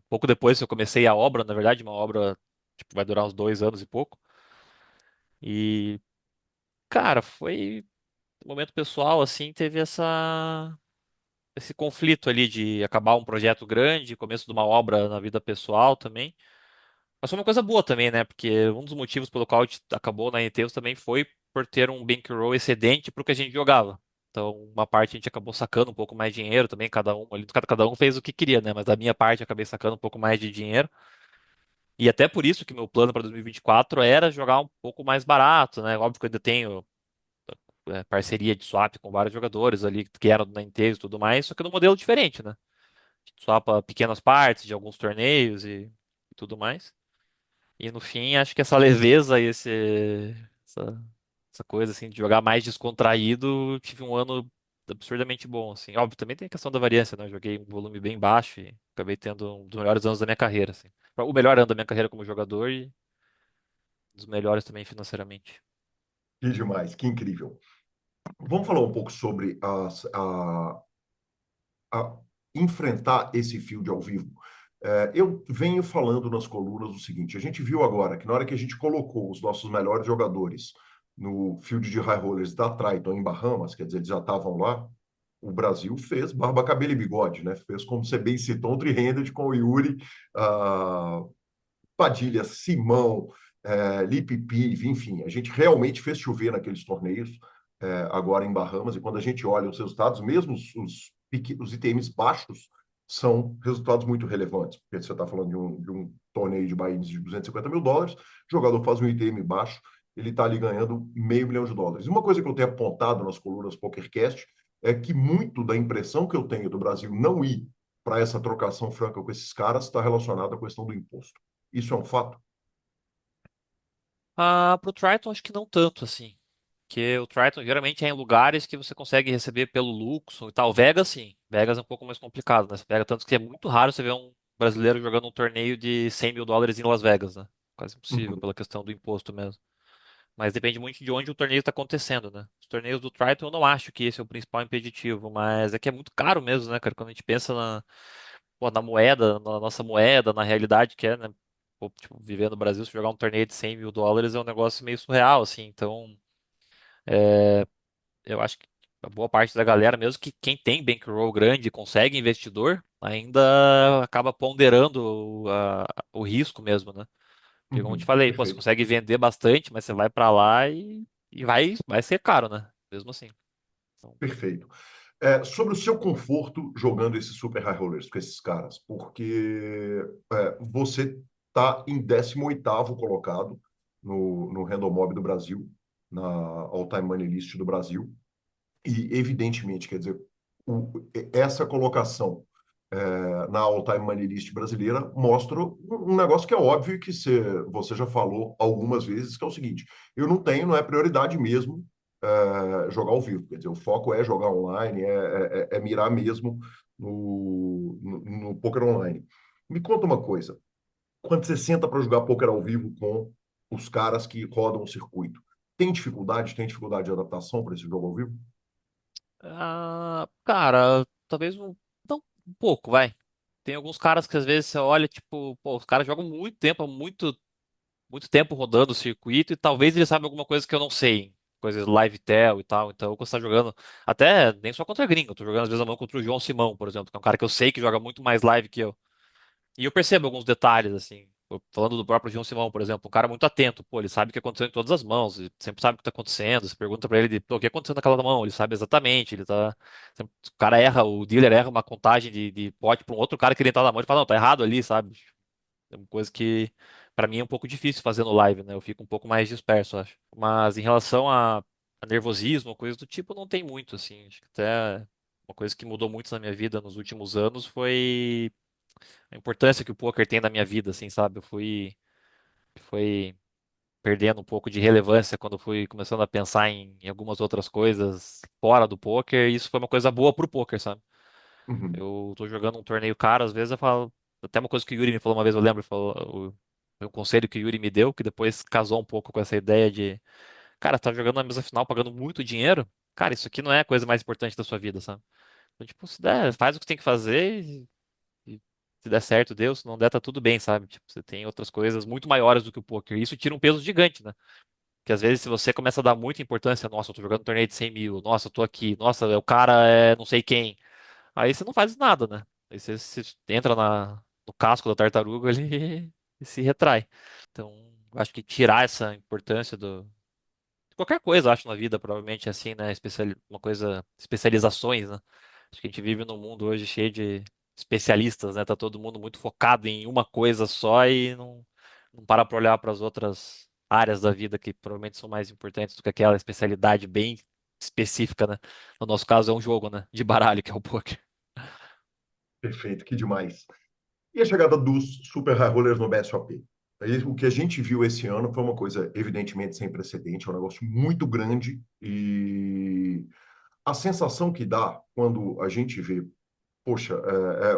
pouco depois que eu comecei a obra, na verdade, uma obra tipo, vai durar uns 2 anos e pouco. E, cara, foi um momento pessoal, assim, teve esse conflito ali de acabar um projeto grande, começo de uma obra na vida pessoal também. Mas foi uma coisa boa também, né? Porque um dos motivos pelo qual a gente acabou na Ninetales também foi por ter um bankroll excedente para o que a gente jogava. Então, uma parte a gente acabou sacando um pouco mais de dinheiro também, cada um ali, cada um fez o que queria, né? Mas da minha parte eu acabei sacando um pouco mais de dinheiro. E até por isso que meu plano para 2024 era jogar um pouco mais barato, né? Óbvio que eu ainda tenho parceria de swap com vários jogadores ali que eram da Ninetales e tudo mais, só que num modelo diferente, né? Só para pequenas partes de alguns torneios e tudo mais. E no fim, acho que essa leveza e essa, essa coisa assim de jogar mais descontraído, tive um ano absurdamente bom, assim. Óbvio, também tem a questão da variância, né? Eu joguei um volume bem baixo e acabei tendo um dos melhores anos da minha carreira, assim. O melhor ano da minha carreira como jogador e um dos melhores também financeiramente. Que demais, que incrível. Vamos falar um pouco sobre a enfrentar esse field ao vivo. Eu venho falando nas colunas o seguinte: a gente viu agora que na hora que a gente colocou os nossos melhores jogadores no field de high rollers da Triton em Bahamas, quer dizer, eles já estavam lá, o Brasil fez barba, cabelo e bigode, né? Fez, como você bem citou, um three-handed com o Yuri, ah, Padilha, Simão, Lipe Pive, enfim, a gente realmente fez chover naqueles torneios agora em Bahamas, e quando a gente olha os resultados, mesmo os ITMs baixos, são resultados muito relevantes, porque você está falando de um torneio de buy-ins de US$ 250 mil, o jogador faz um ITM baixo, ele está ali ganhando US$ 500 mil. E uma coisa que eu tenho apontado nas colunas PokerCast é que muito da impressão que eu tenho do Brasil não ir para essa trocação franca com esses caras está relacionada à questão do imposto. Isso é um fato? Ah, pro Triton acho que não tanto, assim. Porque o Triton geralmente é em lugares que você consegue receber pelo Luxor e tal. Vegas, sim. Vegas é um pouco mais complicado, né? Você pega tanto que é muito raro você ver um brasileiro jogando um torneio de US$ 100 mil em Las Vegas, né? Quase impossível Uhum. pela questão do imposto mesmo. Mas depende muito de onde o torneio está acontecendo, né? Os torneios do Triton eu não acho que esse é o principal impeditivo, mas é que é muito caro mesmo, né, cara? Quando a gente pensa pô, na moeda, na nossa moeda, na realidade que é, né? Pô, tipo, viver no Brasil, se jogar um torneio de US$ 100 mil é um negócio meio surreal, assim. Então, eu acho que a boa parte da galera, mesmo que quem tem bankroll grande e consegue investidor, ainda acaba ponderando o risco mesmo, né? Porque como eu te Uhum. falei, pô, você Perfeito, consegue vender bastante, mas você vai pra lá e vai ser caro, né? Mesmo assim. Então, perfeito. Sobre o seu conforto jogando esses super high rollers com esses caras, porque você está em 18º colocado no Random Mob do Brasil. na All-Time Money List do Brasil. E, evidentemente, quer dizer, essa colocação na All-Time Money List brasileira mostra um negócio que é óbvio e que você já falou algumas vezes, que é o seguinte: eu não tenho, não é prioridade mesmo jogar ao vivo. Quer dizer, o foco é jogar online, é mirar mesmo no poker online. Me conta uma coisa: quando você senta para jogar poker ao vivo com os caras que rodam o circuito, tem dificuldade de adaptação para esse jogo ao vivo? Ah, cara, talvez não, um pouco, vai. Tem alguns caras que às vezes você olha, tipo, pô, os caras jogam muito tempo, muito tempo rodando o circuito e talvez eles saibam alguma coisa que eu não sei. Coisas live tel e tal. Então, quando você tá jogando, até nem só contra gringo, eu tô jogando às vezes a mão contra o João Simão, por exemplo, que é um cara que eu sei que joga muito mais live que eu. E eu percebo alguns detalhes, assim. Falando do próprio João Simão, por exemplo, um cara muito atento, pô, ele sabe o que aconteceu em todas as mãos, ele sempre sabe o que tá acontecendo. Você pergunta pra ele, pô, o que aconteceu naquela mão, ele sabe exatamente, ele tá. O cara erra, o dealer erra uma contagem de pote pra um outro cara que ele tá na mão e fala, não, tá errado ali, sabe? É uma coisa que, pra mim, é um pouco difícil fazer no live, né? Eu fico um pouco mais disperso, eu acho. Mas em relação a nervosismo, coisa do tipo, não tem muito, assim. Acho que até uma coisa que mudou muito na minha vida nos últimos anos foi a importância que o poker tem na minha vida, assim, sabe? Foi perdendo um pouco de relevância quando eu fui começando a pensar em algumas outras coisas fora do poker, e isso foi uma coisa boa pro poker, sabe? Uhum. Eu tô jogando um torneio caro, às vezes eu falo, até uma coisa que o Yuri me falou uma vez, eu lembro, falou, foi um conselho que o Yuri me deu, que depois casou um pouco com essa ideia de, cara, você tá jogando na mesa final, pagando muito dinheiro, cara, isso aqui não é a coisa mais importante da sua vida, sabe? Então, tipo, se der, faz o que tem que fazer e se der certo, deu, se não der, tá tudo bem, sabe? Tipo, você tem outras coisas muito maiores do que o poker. E isso tira um peso gigante, né? Porque às vezes se você começa a dar muita importância, nossa, eu tô jogando um torneio de 100 mil, nossa, eu tô aqui, nossa, o cara é não sei quem. Aí você não faz nada, né? Aí você entra no casco da tartaruga ali e se retrai. Então, eu acho que tirar essa importância qualquer coisa, eu acho, na vida, provavelmente assim, né? Uma coisa, especializações, né? Acho que a gente vive num mundo hoje cheio de especialistas, né? Tá todo mundo muito focado em uma coisa só e não para pra olhar para as outras áreas da vida que provavelmente são mais importantes do que aquela especialidade bem específica, né? No nosso caso é um jogo, né? De baralho, que é o poker. Perfeito, que demais. E a chegada dos super high rollers no BSOP? Aí, o que a gente viu esse ano foi uma coisa evidentemente sem precedente, é um negócio muito grande e a sensação que dá quando a gente vê, poxa,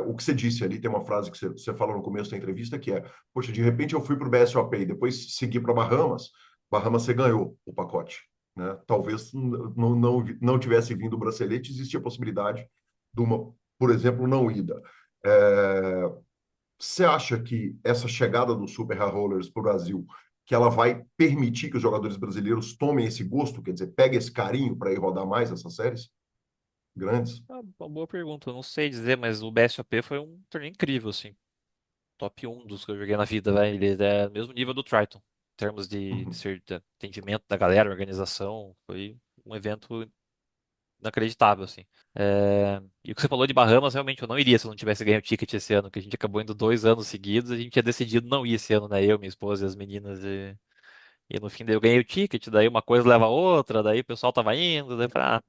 o que você disse ali, tem uma frase que você falou no começo da entrevista que é, poxa, de repente eu fui para o BSOP e depois segui para Bahamas, Bahamas você ganhou o pacote, né? Talvez não tivesse vindo o bracelete, existia a possibilidade de uma, por exemplo, não ida. É, você acha que essa chegada do Super High Rollers para o Brasil, que ela vai permitir que os jogadores brasileiros tomem esse gosto, quer dizer, peguem esse carinho para ir rodar mais essas séries grandes? Ah, uma boa pergunta, eu não sei dizer, mas o BSOP foi um torneio incrível, assim. Top um dos que eu joguei na vida, velho. Ele é do mesmo nível do Triton, em termos Uhum. de atendimento da galera, organização. Foi um evento inacreditável, assim. E o que você falou de Bahamas, realmente eu não iria se eu não tivesse ganho o ticket esse ano, que a gente acabou indo 2 anos seguidos, a gente tinha decidido não ir esse ano, né? Eu, minha esposa e as meninas. E no fim daí eu ganhei o ticket, daí uma coisa leva a outra, daí o pessoal tava indo, daí eu falei,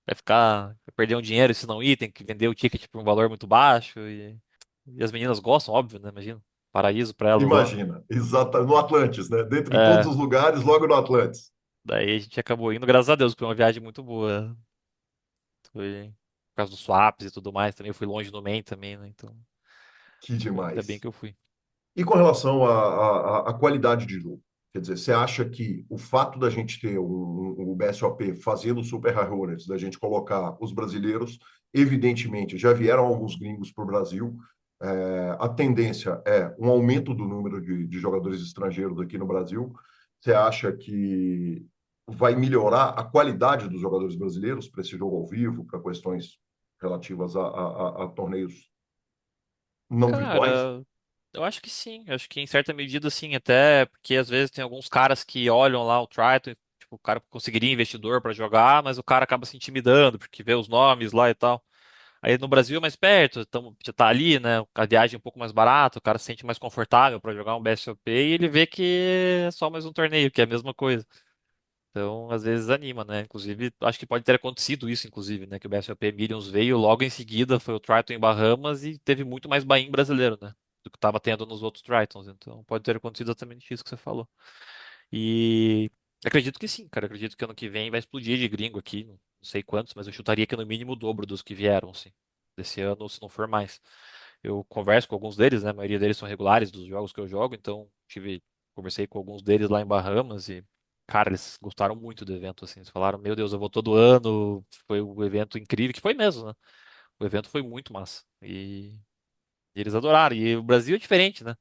vai perder um dinheiro se não ir, tem que vender o ticket por um valor muito baixo. E as meninas gostam, óbvio, né? Imagina. Paraíso pra elas lá. Imagina, exata, no Atlantis, né? Dentre todos É, os lugares, logo no Atlantis. daí a gente acabou indo, graças a Deus, foi uma viagem muito boa. Foi por causa dos swaps e tudo mais. Também eu fui longe no Maine também, né? Então, Que foi ainda bem demais. que eu fui. E com relação à qualidade de jogo? Quer dizer, você acha que o fato da gente ter o BSOP fazendo Super High Rollers, da gente colocar os brasileiros, evidentemente, já vieram alguns gringos para o Brasil, a tendência é um aumento do número de jogadores estrangeiros aqui no Brasil. Você acha que vai melhorar a qualidade dos jogadores brasileiros para esse jogo ao vivo, para questões relativas a torneios não virtuais? Cara, eu acho que sim. Eu acho que em certa medida sim, até porque às vezes tem alguns caras que olham lá o Triton, e, tipo, o cara conseguiria investidor pra jogar, mas o cara acaba se intimidando porque vê os nomes lá e tal. Aí no Brasil é mais perto, então já tá ali, né? A viagem é um pouco mais barata, o cara se sente mais confortável pra jogar um BSOP e ele vê que é só mais um torneio, que é a mesma coisa. Então, às vezes anima, né? Inclusive, acho que pode ter acontecido isso, inclusive, né? Que o BSOP Millions veio, logo em seguida foi o Triton em Bahamas e teve muito mais buy-in brasileiro, né? Do que estava tendo nos outros Tritons. Então, pode ter acontecido exatamente isso que você falou. E acredito que sim, cara. Acredito que ano que vem vai explodir de gringo aqui. Não sei quantos, mas eu chutaria que no mínimo o dobro dos que vieram, assim, desse ano, se não for mais. Eu converso com alguns deles, né? A maioria deles são regulares dos jogos que eu jogo, então conversei com alguns deles lá em Bahamas e, cara, eles gostaram muito do evento, assim. Eles falaram, meu Deus, eu vou todo ano. Foi um evento incrível, que foi mesmo, né? O evento foi muito massa. E eles adoraram. E o Brasil é diferente, né?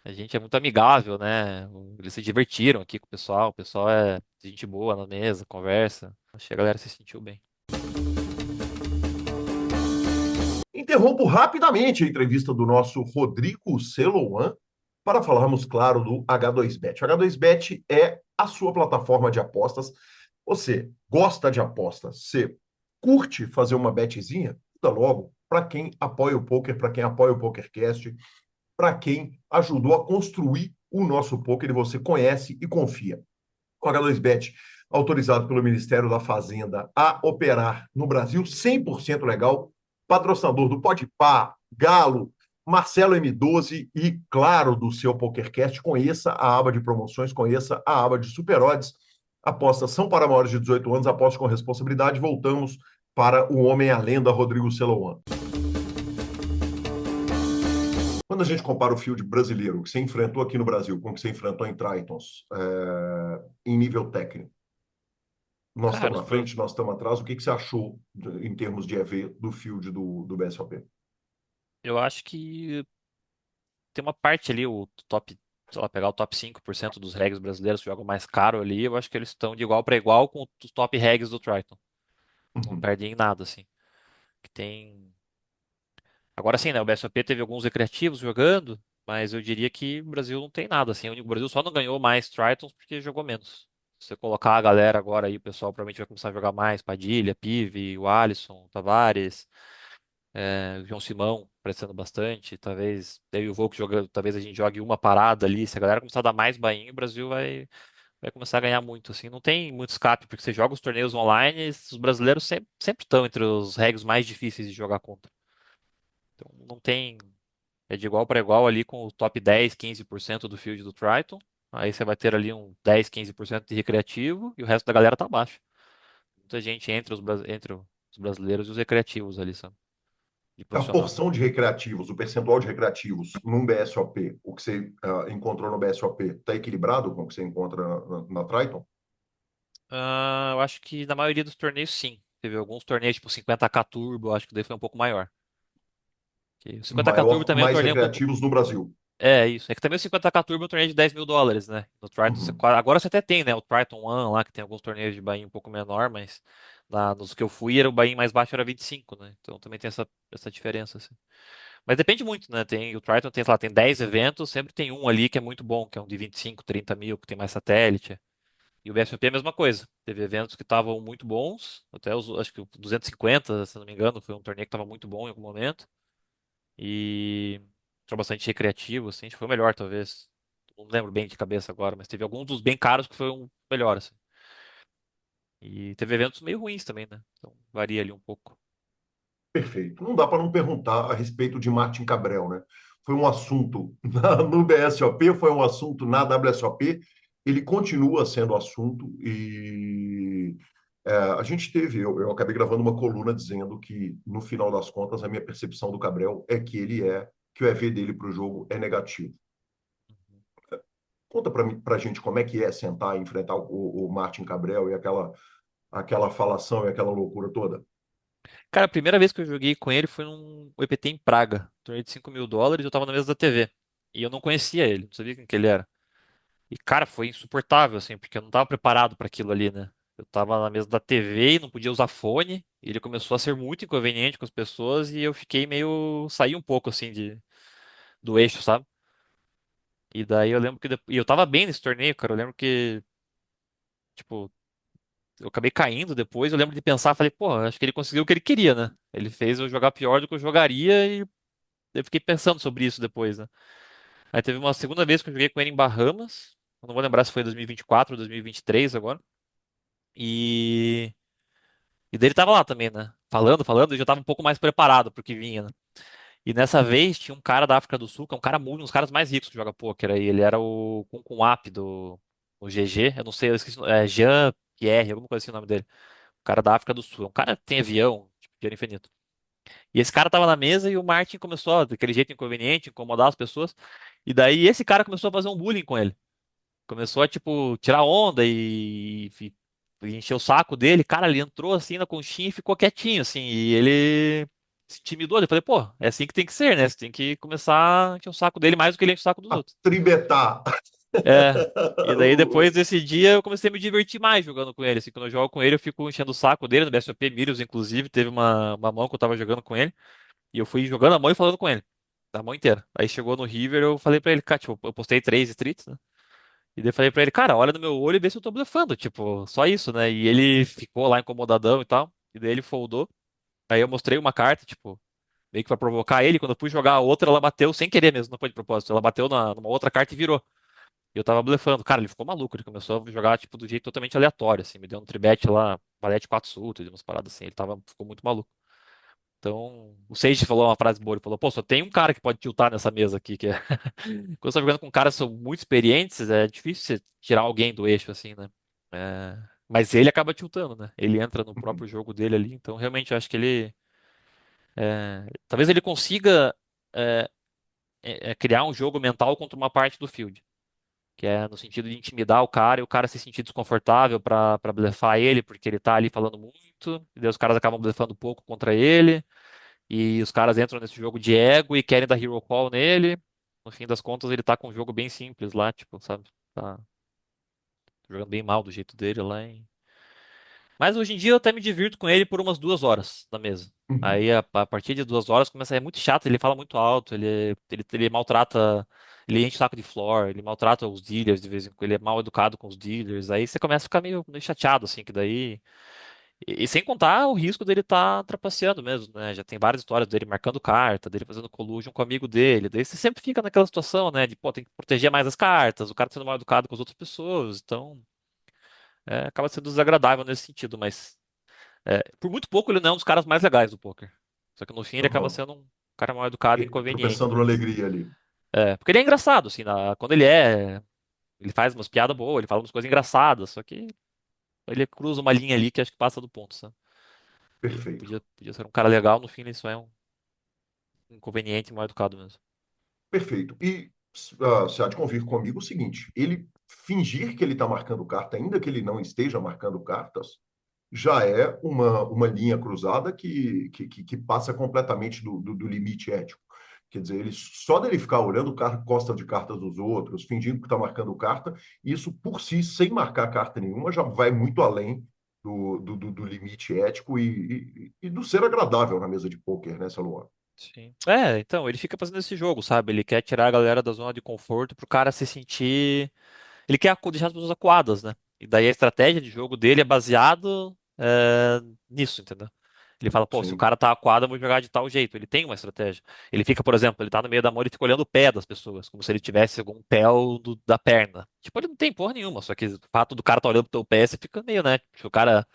A gente é muito amigável, né? Eles se divertiram aqui com o pessoal é gente boa na mesa, conversa. Acho que a galera se sentiu bem. Interrompo rapidamente a entrevista do nosso Rodrigo Celouan para falarmos, claro, do H2Bet. O H2Bet é a sua plataforma de apostas. Você gosta de apostas? Você curte fazer uma betezinha? Dá logo para quem apoia o poker, para quem apoia o PokerCast, para quem ajudou a construir o nosso poker e você conhece e confia. O H2Bet, autorizado pelo Ministério da Fazenda a operar no Brasil, 100% legal, patrocinador do Podpah, Galo, Marcelo M12 e, claro, do seu PokerCast. Conheça a aba de promoções, conheça a aba de Super Odds. Apostas são para maiores de 18 anos, aposte com responsabilidade. Voltamos para o homem, a lenda, Rodrigo Celouan. Quando a gente compara o field brasileiro que você enfrentou aqui no Brasil com o que você enfrentou em Tritons, em nível técnico, nós Cara, estamos na frente, nós estamos atrás. O que você achou em termos de EV do field do BSOP? eu acho que tem uma parte ali, o top, sei lá, pegar o top 5% dos regs brasileiros que jogam mais caro ali, eu acho que eles estão de igual para igual com os top regs do Triton. Não Uhum. perdem em nada, assim. Que tem. Agora sim, né? O BSOP teve alguns recreativos jogando, mas eu diria que o Brasil não tem nada, assim. O Brasil só não ganhou mais Tritons porque jogou menos. Se você colocar a galera agora aí, o pessoal provavelmente vai começar a jogar mais. Padilha, Pive, o Alisson, Tavares, o João Simão aparecendo bastante. Talvez eu e o Volk jogando, talvez a gente jogue uma parada ali. Se a galera começar a dar mais bainha, o Brasil vai começar a ganhar muito, assim. Não tem muito escape, porque você joga os torneios online, e os brasileiros sempre estão entre os regos mais difíceis de jogar contra. Então não tem. É de igual para igual ali com o top 10, 15% do field do Triton. Aí você vai ter ali um 10, 15% de recreativo e o resto da galera tá abaixo. Muita gente entre os brasileiros e os recreativos ali, sabe? De A profissional. porção de recreativos, o percentual de recreativos num BSOP, o que você encontrou no BSOP, está equilibrado com o que você encontra na Triton? Eu acho que na maioria dos torneios, sim. Teve alguns torneios, tipo 50k Turbo, eu acho que daí foi um pouco maior. Que o 50k Turbo também é um Mais torneio um pouco. recreativos no Brasil. É isso. É que também o 50k Turbo é um torneio de US$ 10.000, né? No Triton, Uhum. agora você até tem, né? O Triton One lá, que tem alguns torneios de buy-in um pouco menor, mas nos que eu fui, era o buy-in mais baixo era 25, né? Então também tem essa diferença, assim. Mas depende muito, né? O Triton tem, sei lá, tem 10 eventos, sempre tem um ali que é muito bom, que é um de 25, 30 mil, que tem mais satélite. E o BSOP é a mesma coisa. Teve eventos que estavam muito bons, acho que o 250, se não me engano, foi um torneio que estava muito bom em algum momento. E foi bastante recreativo, assim, acho que foi o melhor, talvez. Não lembro bem de cabeça agora, mas teve alguns dos bem caros que foi um melhor, assim. E teve eventos meio ruins também, né? Então varia ali um pouco. Perfeito. Não dá para não perguntar a respeito de Martin Cabrel, né? Foi um assunto no BSOP, foi um assunto na WSOP, ele continua sendo assunto e a gente teve, eu acabei gravando uma coluna dizendo que, no final das contas, a minha percepção do Cabrel é que que o EV dele para o jogo é negativo. Conta para a gente como é que é sentar e enfrentar o Martin Cabrel e aquela falação e aquela loucura toda. Cara, a primeira vez que eu joguei com ele foi num EPT em Praga, torneio de US$ 5.000, eu tava na mesa da TV. E eu não conhecia ele, não sabia quem que ele era. E, cara, foi insuportável, assim, porque eu não tava preparado para aquilo ali, né? Eu tava na mesa da TV e não podia usar fone. E ele começou a ser muito inconveniente com as pessoas e eu fiquei meio. Saí um pouco, assim, do eixo, sabe? E daí eu lembro que. E eu tava bem nesse torneio, cara. Eu lembro que, tipo, eu acabei caindo depois. Eu lembro de pensar, falei, pô, acho que ele conseguiu o que ele queria, né? Ele fez eu jogar pior do que eu jogaria e eu fiquei pensando sobre isso depois, né? Aí teve uma segunda vez que eu joguei com ele em Bahamas. Eu não vou lembrar se foi 2024 ou 2023 agora. E, e daí ele tava lá também, né? Falando, e já tava um pouco mais preparado pro que vinha, né? E nessa vez tinha um cara da África do Sul, que é um cara muito, um dos caras mais ricos que joga poker aí. Ele era o Kun App do GG. Eu não sei, eu esqueci, Jean Pierre, alguma coisa assim o nome dele. O cara da África do Sul. É um cara que tem avião, tipo, dinheiro infinito. E esse cara tava na mesa e o Martin começou, ó, daquele jeito inconveniente, incomodar as pessoas. E daí esse cara começou a fazer um bullying com ele. Começou a, tipo, tirar onda e encher o saco dele. Cara, ele entrou assim na conchinha e ficou quietinho, assim. E ele se intimidou. Eu falei, pô, é assim que tem que ser, né? Você tem que começar a encher o saco dele mais do que ele enche o saco dos A outros. tribetar. É. E daí depois desse dia eu comecei a me divertir mais jogando com ele. Assim, quando eu jogo com ele, eu fico enchendo o saco dele. No BSOP Mirios, inclusive, teve uma mão que eu tava jogando com ele. E eu fui jogando a mão e falando com ele. A mão inteira. Aí chegou no River, eu falei pra ele, cara, tipo, eu postei 3 streets, né? E daí eu falei pra ele, cara, olha no meu olho e vê se eu tô blefando. Tipo, só isso, né? E ele ficou lá incomodadão e tal. E daí ele foldou. Aí eu mostrei uma carta, tipo, meio que pra provocar ele. Quando eu fui jogar a outra, ela bateu sem querer mesmo, não foi de propósito. Ela bateu numa outra carta e virou. E eu tava blefando. Cara, ele ficou maluco. Ele começou a jogar, tipo, do jeito totalmente aleatório, assim. Me deu um tribet lá, valete 4 sutos, umas paradas assim. Ficou muito maluco. Então, o Sage falou uma frase boa, ele falou, pô, só tem um cara que pode tiltar nessa mesa aqui, que é... Quando você tá jogando com caras que são muito experientes, é difícil você tirar alguém do eixo, assim, né? É, mas ele acaba tiltando, né? Ele entra no próprio jogo dele ali, então realmente eu acho que ele... talvez ele consiga é, criar um jogo mental contra uma parte do field, que é no sentido de intimidar o cara e o cara se sentir desconfortável pra blefar ele, porque ele tá ali falando muito, e daí os caras acabam blefando pouco contra ele. E os caras entram nesse jogo de ego e querem dar hero call nele. No fim das contas, ele tá com um jogo bem simples lá, tipo, sabe? Tá jogando bem mal do jeito dele lá. Mas hoje em dia eu até me divirto com ele por umas 2 horas na mesa. Uhum. Aí a partir de 2 horas começa a ser muito chato, ele fala muito alto, ele maltrata, ele enche o saco de floor, ele maltrata os dealers de vez em quando, ele é mal educado com os dealers. Aí você começa a ficar meio chateado, assim, que daí. E sem contar o risco dele estar trapaceando mesmo, né? Já tem várias histórias dele marcando carta, dele fazendo collusion com o amigo dele. Daí você sempre fica naquela situação, né? De, pô, tem que proteger mais as cartas, o cara tá sendo mal educado com as outras pessoas. Então, acaba sendo desagradável nesse sentido, mas por muito pouco ele não é um dos caras mais legais do poker. Só que no fim ele acaba Uhum. sendo um cara mal educado e inconveniente, Tropeçando né? na alegria ali. Porque ele é engraçado, assim, quando ele faz umas piadas boas, ele fala umas coisas engraçadas, só que ele cruza uma linha ali que acho que passa do ponto, sabe? Ele Perfeito. podia ser um cara legal, no fim ele só é um inconveniente e mal educado mesmo. Perfeito. E você há de convir comigo o seguinte: ele fingir que ele está marcando carta, ainda que ele não esteja marcando cartas, já é uma linha cruzada que passa completamente do limite ético. Quer dizer, ele só dele ficar olhando costa de cartas dos outros, fingindo que está marcando carta, isso por si, sem marcar carta nenhuma, já vai muito além do limite ético e do ser agradável na mesa de pôquer, né, Saluan? Sim. Então, ele fica fazendo esse jogo, sabe? Ele quer tirar a galera da zona de conforto pro cara se sentir. Ele quer deixar as pessoas acuadas, né? E daí a estratégia de jogo dele é baseado nisso, entendeu? Ele fala, pô, se o Sim. cara tá acuado, eu vou jogar de tal jeito. Ele tem uma estratégia. Ele fica, por exemplo, ele tá no meio da mão e fica olhando o pé das pessoas, como se ele tivesse algum pé da perna. Tipo, ele não tem porra nenhuma, só que o fato do cara tá olhando pro teu pé, você fica meio, né? Tipo, o cara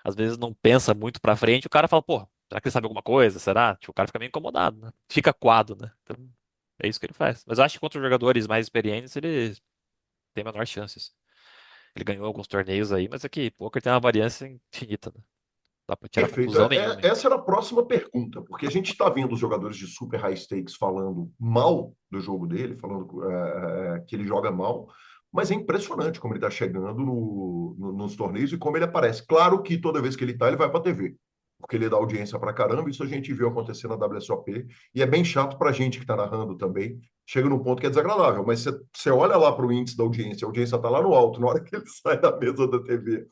às vezes não pensa muito pra frente, o cara fala, pô, será que ele sabe alguma coisa? Será? Tipo, o cara fica meio incomodado, né? Fica coado, né? Então, é isso que ele faz. Mas eu acho que contra os jogadores mais experientes, ele tem menor chances. Ele ganhou alguns torneios aí, mas aqui, poker tem uma variância infinita, né? Não dá pra tirar Perfeito. conclusão nenhuma, hein? Essa era a próxima pergunta, porque a gente está vendo os jogadores de super high stakes falando mal do jogo dele, falando que ele joga mal, mas é impressionante como ele está chegando nos torneios e como ele aparece. Claro que toda vez que ele está, ele vai para a TV, porque ele dá audiência para caramba, isso a gente viu acontecer na WSOP, e é bem chato para a gente que está narrando também. Chega num ponto que é desagradável, mas você olha lá para o índice da audiência, a audiência está lá no alto, na hora que ele sai da mesa da TV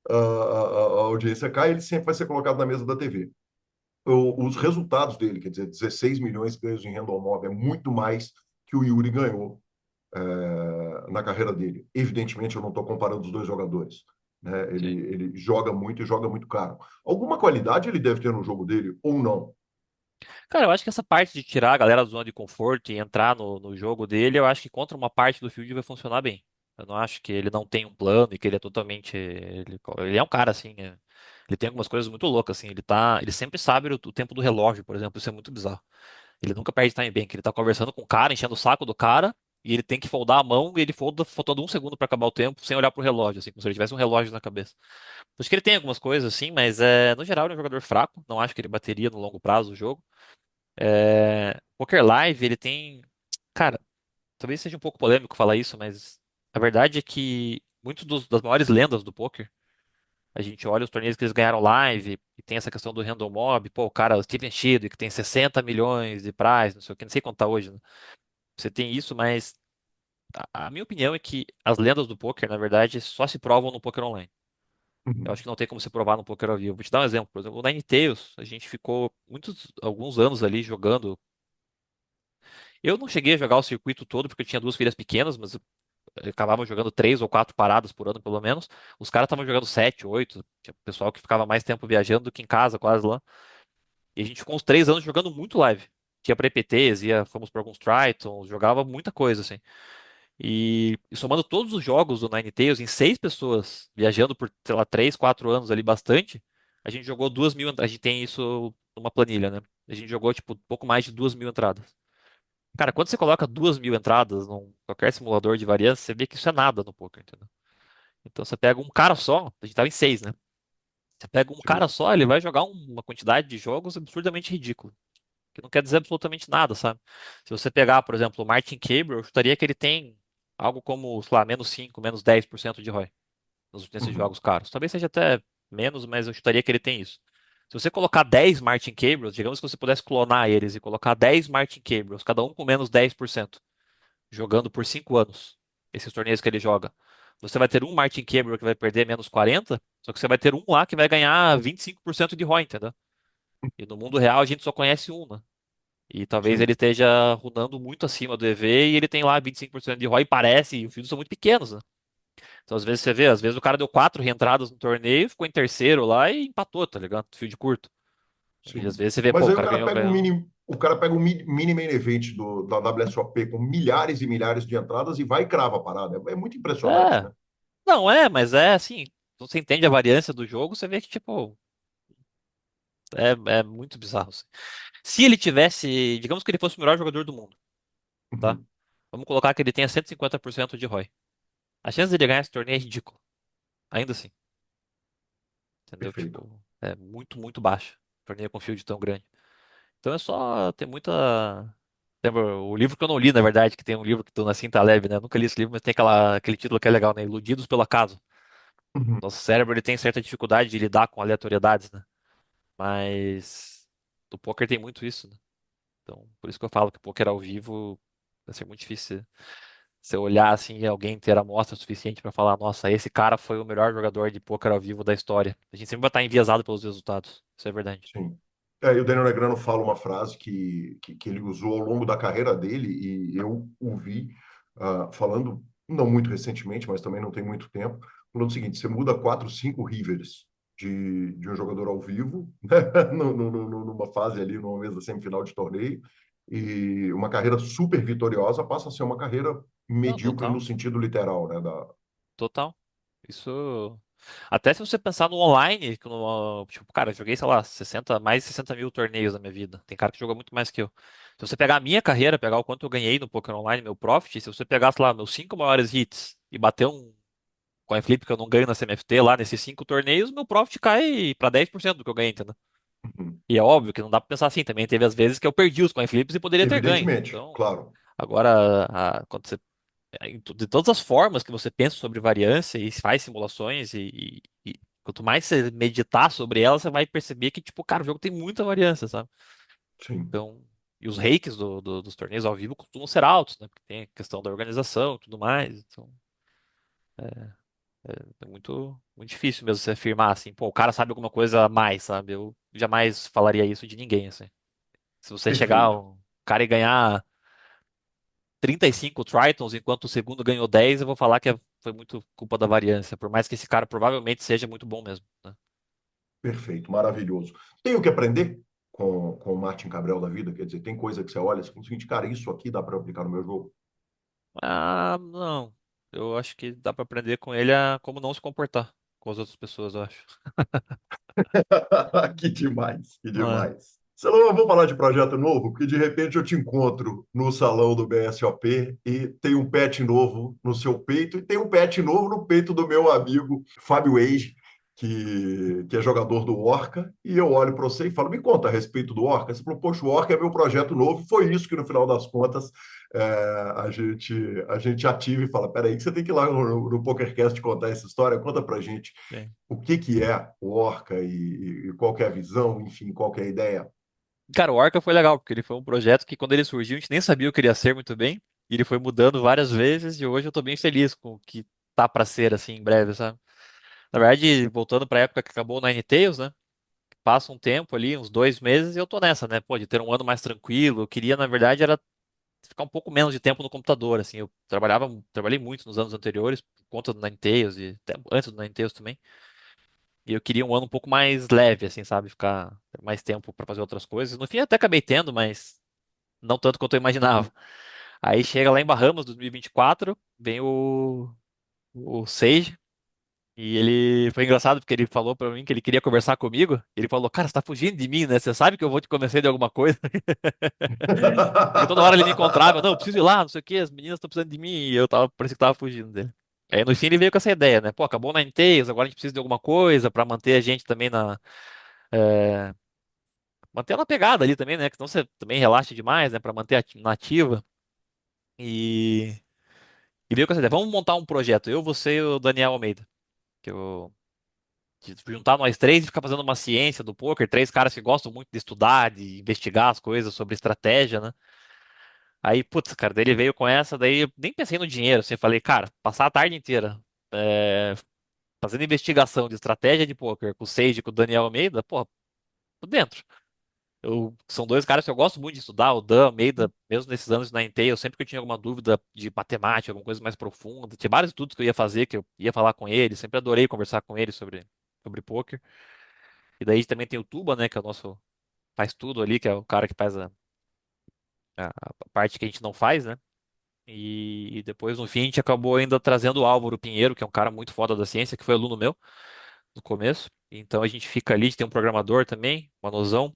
a audiência cai, ele sempre vai ser colocado na mesa da TV. Os resultados dele, quer dizer, 16 milhões ganhos em renda móvel, é muito mais que o Yuri ganhou na carreira dele. Evidentemente, eu não estou comparando os dois jogadores. Né? Sim. Ele joga muito e joga muito caro. Alguma qualidade ele deve ter no jogo dele ou não? Cara, eu acho que essa parte de tirar a galera da zona de conforto e entrar no jogo dele, eu acho que contra uma parte do field vai funcionar bem. Eu não acho que ele não tem um plano e que ele é totalmente. Ele é um cara assim. Ele tem algumas coisas muito loucas, assim. Ele sempre sabe o tempo do relógio, por exemplo. Isso é muito bizarro. Ele nunca perde time bank. Ele tá conversando com o cara, enchendo o saco do cara, e ele tem que foldar a mão e ele folda faltando um segundo pra acabar o tempo, sem olhar pro relógio, assim, como se ele tivesse um relógio na cabeça. Acho que ele tem algumas coisas, assim, mas no geral ele é um jogador fraco. Não acho que ele bateria no longo prazo o jogo. Poker Live, ele tem. Cara, talvez seja um pouco polêmico falar isso, mas a verdade é que muitos das maiores lendas do poker, a gente olha os torneios que eles ganharam live e tem essa questão do random mob, pô, o cara, o Steven Chidwick, que tem 60 milhões de prize, não sei o que, não sei quanto tá hoje, né? Você tem isso, mas a minha opinião é que as lendas do poker, na verdade, só se provam no poker online. Eu Uhum. acho que não tem como se provar no poker ao vivo. Vou te dar um exemplo, por exemplo, o Ninetales, a gente ficou alguns anos ali jogando. Eu não cheguei a jogar o circuito todo porque eu tinha duas filhas pequenas, mas eu acabava jogando 3 ou 4 paradas por ano, pelo menos. Os caras estavam jogando 7, 8. Tinha pessoal que ficava mais tempo viajando do que em casa, quase lá. E a gente ficou uns 3 anos jogando muito live. Tinha pra EPTs, fomos pra alguns Tritons, jogava muita coisa, assim. E somando todos os jogos do Ninetales em 6 pessoas, viajando por, sei lá, 3, 4 anos ali bastante, a gente jogou 2.000. A gente tem isso numa planilha, né? A gente jogou, tipo, pouco mais de 2.000 entradas. Cara, quando você coloca 2.000 entradas num qualquer simulador de variância, você vê que isso é nada no poker, entendeu? Então você pega um cara só, a gente tava em 6, né? Você pega um cara Sim. só, ele vai jogar uma quantidade de jogos absurdamente ridícula, que não quer dizer absolutamente nada, sabe? Se você pegar, por exemplo, o Martin Cable, eu chutaria que ele tem algo como, sei lá, -5, -10% de ROI nesses Uhum. jogos caros. Talvez seja até menos, mas eu chutaria que ele tem isso. Se você colocar 10 Martin Cables, digamos que você pudesse clonar eles e colocar 10 Martin Cables, cada um com -10%, jogando por 5 anos, esses torneios que ele joga. Você vai ter um Martin Cameron que vai perder -40, só que você vai ter um lá que vai ganhar 25% de ROI, entendeu? E no mundo real a gente só conhece um, né? E talvez ele Sim. esteja runando muito acima do EV e ele tem lá 25% de ROI, parece, e os fios são muito pequenos, né? Então às vezes você vê, às vezes o cara deu 4 reentradas no torneio, ficou em terceiro lá e empatou, tá ligado? Fio de curto. E às Sim. vezes você vê, pô, Mas o aí o cara cara ganhou, pega um ganhou. mini, o cara pega um mini main event da WSOP com milhares e milhares de entradas e vai e crava a parada. É muito impressionante, É, né? não é, mas é assim, você entende a variância do jogo, você vê que, tipo, é muito bizarro, assim. Se ele tivesse, digamos que ele fosse o melhor jogador do mundo, tá? Uhum. Vamos colocar que ele tenha 150% de ROI. A chance dele ganhar esse torneio é ridícula. Ainda assim, entendeu? Perfeito. Tipo, é muito, muito baixa. Torneio com field tão grande. Então é só ter muita. Lembra o livro que eu não li, na verdade, que tem um livro que do Nassim Taleb, né? Eu nunca li esse livro, mas tem aquele título que é legal, né? Iludidos pelo acaso. Uhum. Nosso cérebro ele tem certa dificuldade de lidar com aleatoriedades, né? Mas do poker tem muito isso, né? Então, por isso que eu falo que poker ao vivo vai ser muito difícil você olhar assim e alguém ter amostra suficiente para falar, nossa, esse cara foi o melhor jogador de poker ao vivo da história. A gente sempre vai estar enviesado pelos resultados. Isso é verdade. Sim. E o Daniel Negrano fala uma frase que ele usou ao longo da carreira dele, e eu o vi falando, não muito recentemente, mas também não tem muito tempo, falando o seguinte: você muda 4, 5 rivers de um jogador ao vivo, né, numa fase ali, numa mesa semifinal de torneio, e uma carreira super vitoriosa passa a ser uma carreira Não, medíocre no total. sentido literal, né? Total. Isso. Até se você pensar no online, tipo, cara, eu joguei, sei lá, 60, mais de 60 mil torneios na minha vida. Tem cara que joga muito mais que eu. Se você pegar a minha carreira, pegar o quanto eu ganhei no Poker Online, meu profit, se você pegasse lá meus 5 maiores hits e bater um coin flip que eu não ganho na CMFT lá nesses 5 torneios, meu profit cai pra 10% do que eu ganhei, entendeu? Uhum. E é óbvio que não dá pra pensar assim. Também teve as vezes que eu perdi os coin flips e poderia ter ganho. Evidentemente, Então, claro. agora, quando você de todas as formas que você pensa sobre variância e faz simulações e quanto mais você meditar sobre ela, você vai perceber que, tipo, cara, o jogo tem muita variância, sabe? Sim. Então, e os reiki dos torneios ao vivo costumam ser altos, né? Porque tem a questão da organização e tudo mais. Então, é muito, muito difícil mesmo você afirmar assim, pô, o cara sabe alguma coisa a mais, sabe? Eu jamais falaria isso de ninguém, assim. Se você chegar, Perfeito. o cara e ganhar 35 Tritons, enquanto o segundo ganhou 10, eu vou falar que foi muito culpa da variância, por mais que esse cara provavelmente seja muito bom mesmo, né? Perfeito, maravilhoso. Tenho que aprender com o Martin Cabral da vida, quer dizer, tem coisa que você olha e fala o seguinte, cara, isso aqui dá para aplicar no meu jogo? Ah, não. Eu acho que dá pra aprender com ele a como não se comportar com as outras pessoas, eu acho. Que demais, que É, demais. Salomão, vamos falar de projeto novo? Porque de repente eu te encontro no salão do BSOP e tem um pet novo no seu peito e tem um pet novo no peito do meu amigo Fábio Eiji, que é jogador do Orca. E eu olho para você e falo: me conta a respeito do Orca. Você falou: poxa, o Orca é meu projeto novo. Foi isso que no final das contas é, a gente ativa e fala: peraí, que você tem que ir lá no PokerCast contar essa história. Conta para gente sim. o que que é o Orca e qual que é a visão, enfim, qual que é a ideia. Cara, o Orca foi legal, porque ele foi um projeto que quando ele surgiu a gente nem sabia o que ele ia ser muito bem. E ele foi mudando várias vezes e hoje eu tô bem feliz com o que tá pra ser assim em breve, sabe? Na verdade, voltando pra época que acabou o Ninetales, né? Passa um tempo ali, uns 2 meses, e eu tô nessa, né? Pô, de ter um ano mais tranquilo. Eu queria, na verdade, era ficar um pouco menos de tempo no computador, assim. Eu trabalhei muito nos anos anteriores, por conta do Ninetales e até antes do Ninetales também. E eu queria um ano um pouco mais leve, assim, sabe? Ficar ter mais tempo pra fazer outras coisas. No fim, até acabei tendo, mas não tanto quanto eu imaginava. Aí chega lá em Bahamas, 2024, vem o Sage. E ele foi engraçado porque ele falou pra mim que ele queria conversar comigo. Ele falou: Cara, você tá fugindo de mim, né? Você sabe que eu vou te convencer de alguma coisa. Porque toda hora ele me encontrava: Não, eu preciso ir lá, não sei o quê, as meninas estão precisando de mim. E eu tava, parecia que tava fugindo dele. Aí no fim ele veio com essa ideia, né? Pô, acabou o Ninetales, agora a gente precisa de alguma coisa pra manter a gente também é, manter ela pegada ali também, né? Que senão você também relaxa demais, né? Pra manter na ativa. E, e veio com essa ideia: Vamos montar um projeto, eu, você e o Daniel Almeida. Que eu de juntar nós três e ficar fazendo uma ciência do poker, três caras que gostam muito de estudar, de investigar as coisas sobre estratégia, né? Aí, putz, cara, daí ele veio com essa, daí eu nem pensei no dinheiro, assim, falei, cara, passar a tarde inteira fazendo investigação de estratégia de poker com o Sage e com o Daniel Almeida, pô, tô dentro. São dois caras que eu gosto muito de estudar, o Dan Almeida, mesmo nesses anos na Intel, sempre que eu tinha alguma dúvida de matemática, alguma coisa mais profunda, tinha vários estudos que eu ia fazer, que eu ia falar com ele, sempre adorei conversar com ele sobre poker. E daí também tem o Tuba, né, que é o nosso faz tudo ali, que é o cara que faz a parte que a gente não faz, né? E depois, no fim, a gente acabou ainda trazendo o Álvaro Pinheiro, que é um cara muito foda da ciência, que foi aluno meu no começo. Então a gente fica ali, a gente tem um programador também, uma Manozão,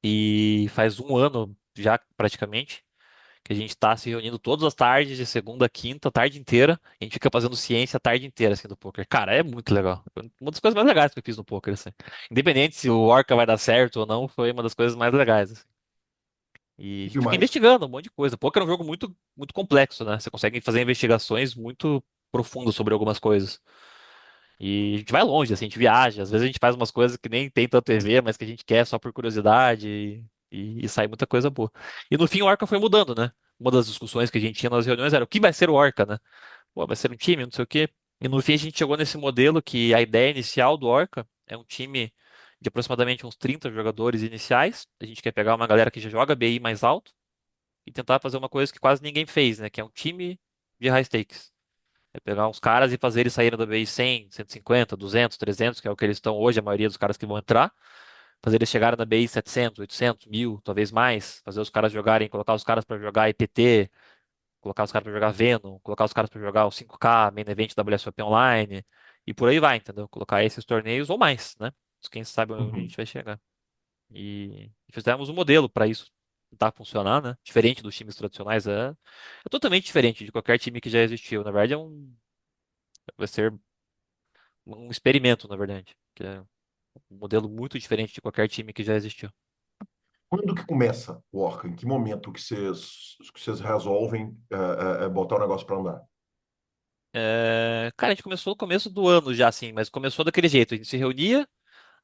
e faz um ano já praticamente que a gente está se reunindo todas as tardes, de segunda a quinta, a tarde inteira. A gente fica fazendo ciência a tarde inteira, assim, do poker. Cara, é muito legal. Foi uma das coisas mais legais que eu fiz no poker, assim. Independente se o Orca vai dar certo ou não, foi uma das coisas mais legais, assim. E a E gente que fica mais? investigando um monte de coisa. Poker é um jogo muito, muito complexo, né? Você consegue fazer investigações muito profundas sobre algumas coisas. E a gente vai longe, assim, a gente viaja. Às vezes a gente faz umas coisas que nem tem tanto EV, mas que a gente quer só por curiosidade e sai muita coisa boa. E no fim o Orca foi mudando, né? Uma das discussões que a gente tinha nas reuniões era o que vai ser o Orca, né? Pô, vai ser um time, não sei o quê. E no fim a gente chegou nesse modelo que a ideia inicial do Orca é um time de aproximadamente uns 30 jogadores iniciais. A gente quer pegar uma galera que já joga BI mais alto e tentar fazer uma coisa que quase ninguém fez, né? Que é um time de high stakes. É pegar uns caras e fazer eles saírem da BI 100, 150, 200, 300, que é o que eles estão hoje, a maioria dos caras que vão entrar. Fazer eles chegarem na BI 700, 800, 1000, talvez mais. Fazer os caras jogarem, colocar os caras para jogar IPT, colocar os caras para jogar Venom, colocar os caras para jogar o 5K, Main Event WSOP Online, e por aí vai, entendeu? Colocar esses torneios ou mais, né? Quem sabe onde a Uhum. gente vai chegar. E fizemos um modelo para isso tentar funcionar, né? Diferente dos times tradicionais, é totalmente diferente de qualquer time que já existiu. Na verdade, vai ser um experimento, na verdade, que é um modelo muito diferente de qualquer time que já existiu. Quando que começa o Orca? Em que momento que vocês resolvem botar o negócio para andar? Cara, a gente começou no começo do ano já, assim, mas começou daquele jeito. A gente se reunia,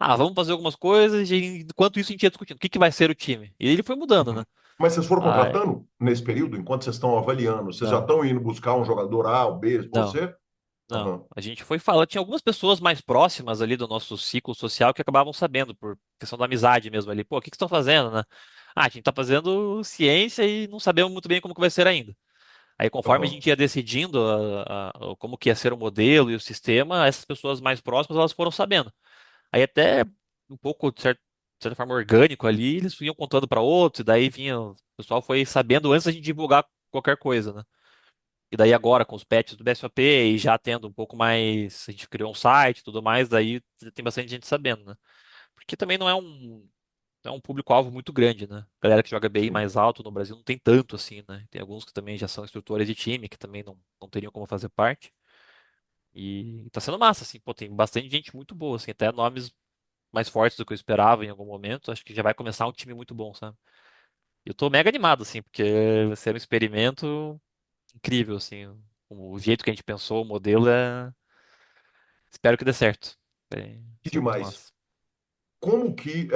vamos fazer algumas coisas, e enquanto isso a gente ia discutindo o que que vai ser o time. E ele foi mudando, Uhum. né? Mas vocês foram Ah, contratando nesse período, enquanto vocês estão avaliando? Vocês já não, estão indo buscar um jogador A, ou B, não. você? Não, Aham, a gente foi falar. Tinha algumas pessoas mais próximas ali do nosso ciclo social que acabavam sabendo, por questão da amizade mesmo ali. Pô, o que que vocês estão fazendo, né? A gente tá fazendo ciência e não sabemos muito bem como que vai ser ainda. Aí, conforme a aham. gente ia decidindo como que ia ser o modelo e o sistema, essas pessoas mais próximas, elas foram sabendo. Aí até um pouco, de certa forma, orgânico ali, eles iam contando para outros, e daí vinha, o pessoal foi sabendo antes da gente divulgar qualquer coisa, né? E daí agora, com os patches do BSOP e já tendo um pouco mais, a gente criou um site e tudo mais, daí tem bastante gente sabendo, né? Porque também não é um público-alvo muito grande, né? Galera que joga BI Sim. mais alto no Brasil não tem tanto assim, né? Tem alguns que também já são instrutores de time, que também não teriam como fazer parte. E tá sendo massa, assim, pô, tem bastante gente muito boa, assim, até nomes mais fortes do que eu esperava em algum momento. Acho que já vai começar um time muito bom, sabe? E eu tô mega animado, assim, porque vai ser um experimento incrível, assim. O jeito que a gente pensou, o modelo é. Espero que dê certo. Vai Que ser muito demais. massa. Como que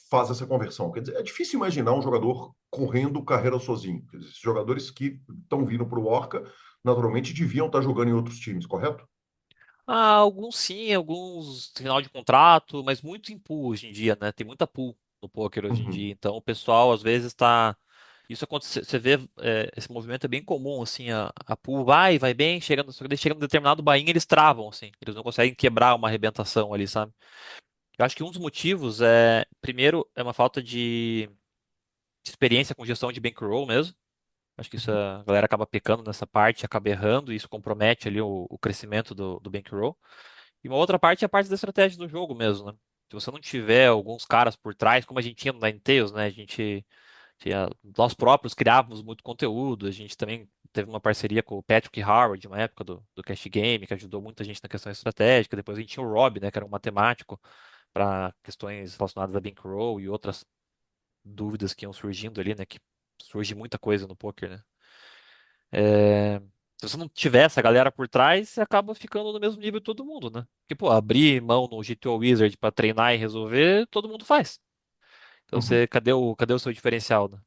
faz essa conversão? Quer dizer, é difícil imaginar um jogador correndo carreira sozinho. Quer dizer, esses jogadores que estão vindo para o Orca, naturalmente deviam estar jogando em outros times, correto? Ah, alguns sim, alguns final de contrato, mas muitos em pool hoje em dia, né? Tem muita pool no poker hoje em Uhum. dia. Então o pessoal às vezes tá. Isso acontece, você vê, esse movimento é bem comum, assim, a pool vai bem, chegando, só que daí chega num determinado bainha, eles travam, assim, eles não conseguem quebrar uma arrebentação ali, sabe? Eu acho que um dos motivos primeiro, é uma falta de experiência com gestão de bankroll mesmo. Acho que isso a galera acaba pecando nessa parte, acaba errando, e isso compromete ali o crescimento do bankroll. E uma outra parte é a parte da estratégia do jogo mesmo, né? Se você não tiver alguns caras por trás, como a gente tinha no Ninetales, né? A gente nós próprios criávamos muito conteúdo, a gente também teve uma parceria com o Patrick Howard, uma época do Cash Game, que ajudou muita gente na questão estratégica. Depois a gente tinha o Rob, né, que era um matemático para questões relacionadas a bankroll e outras dúvidas que iam surgindo ali, né, que surge muita coisa no poker, né? É, Se você não tiver essa galera por trás, você acaba ficando no mesmo nível de todo mundo, né? Porque, pô, abrir mão no GTO Wizard pra treinar e resolver, todo mundo faz. Então Uhum. você, cadê o seu diferencial, né?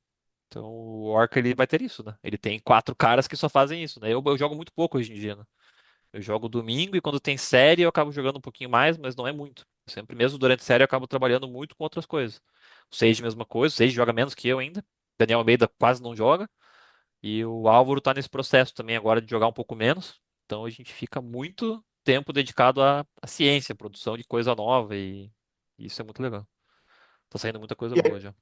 Então o Orca ele vai ter isso, né? Ele tem quatro caras que só fazem isso, né? Eu jogo muito pouco hoje em dia, né? Eu jogo domingo e quando tem série eu acabo jogando um pouquinho mais, mas não é muito. Sempre mesmo durante série eu acabo trabalhando muito com outras coisas. O Sage, mesma coisa, o Sage joga menos que eu ainda. Daniel Almeida quase não joga. E o Álvaro tá nesse processo também agora de jogar um pouco menos. Então a gente fica muito tempo dedicado à ciência, à produção de coisa nova e isso é muito legal. Tá saindo muita coisa E boa aí, já.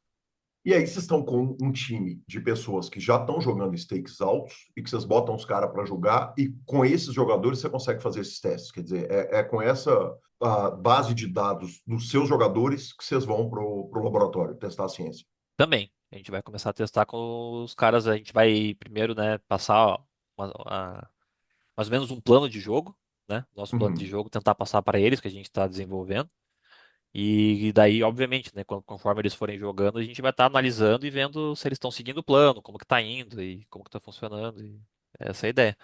e aí vocês estão com um time de pessoas que já estão jogando stakes altos e que vocês botam os caras para jogar e com esses jogadores você consegue fazer esses testes. Quer dizer, é com essa base de dados dos seus jogadores que vocês vão para o laboratório testar a ciência. Também, a gente vai começar a testar com os caras. A gente vai primeiro, né, passar mais ou menos um plano de jogo, né? Nosso plano de Uhum. jogo, tentar passar para eles que a gente está desenvolvendo. E daí, obviamente, né, conforme eles forem jogando, a gente vai estar analisando e vendo se eles estão seguindo o plano, como que tá indo e como que tá funcionando. E essa é a ideia.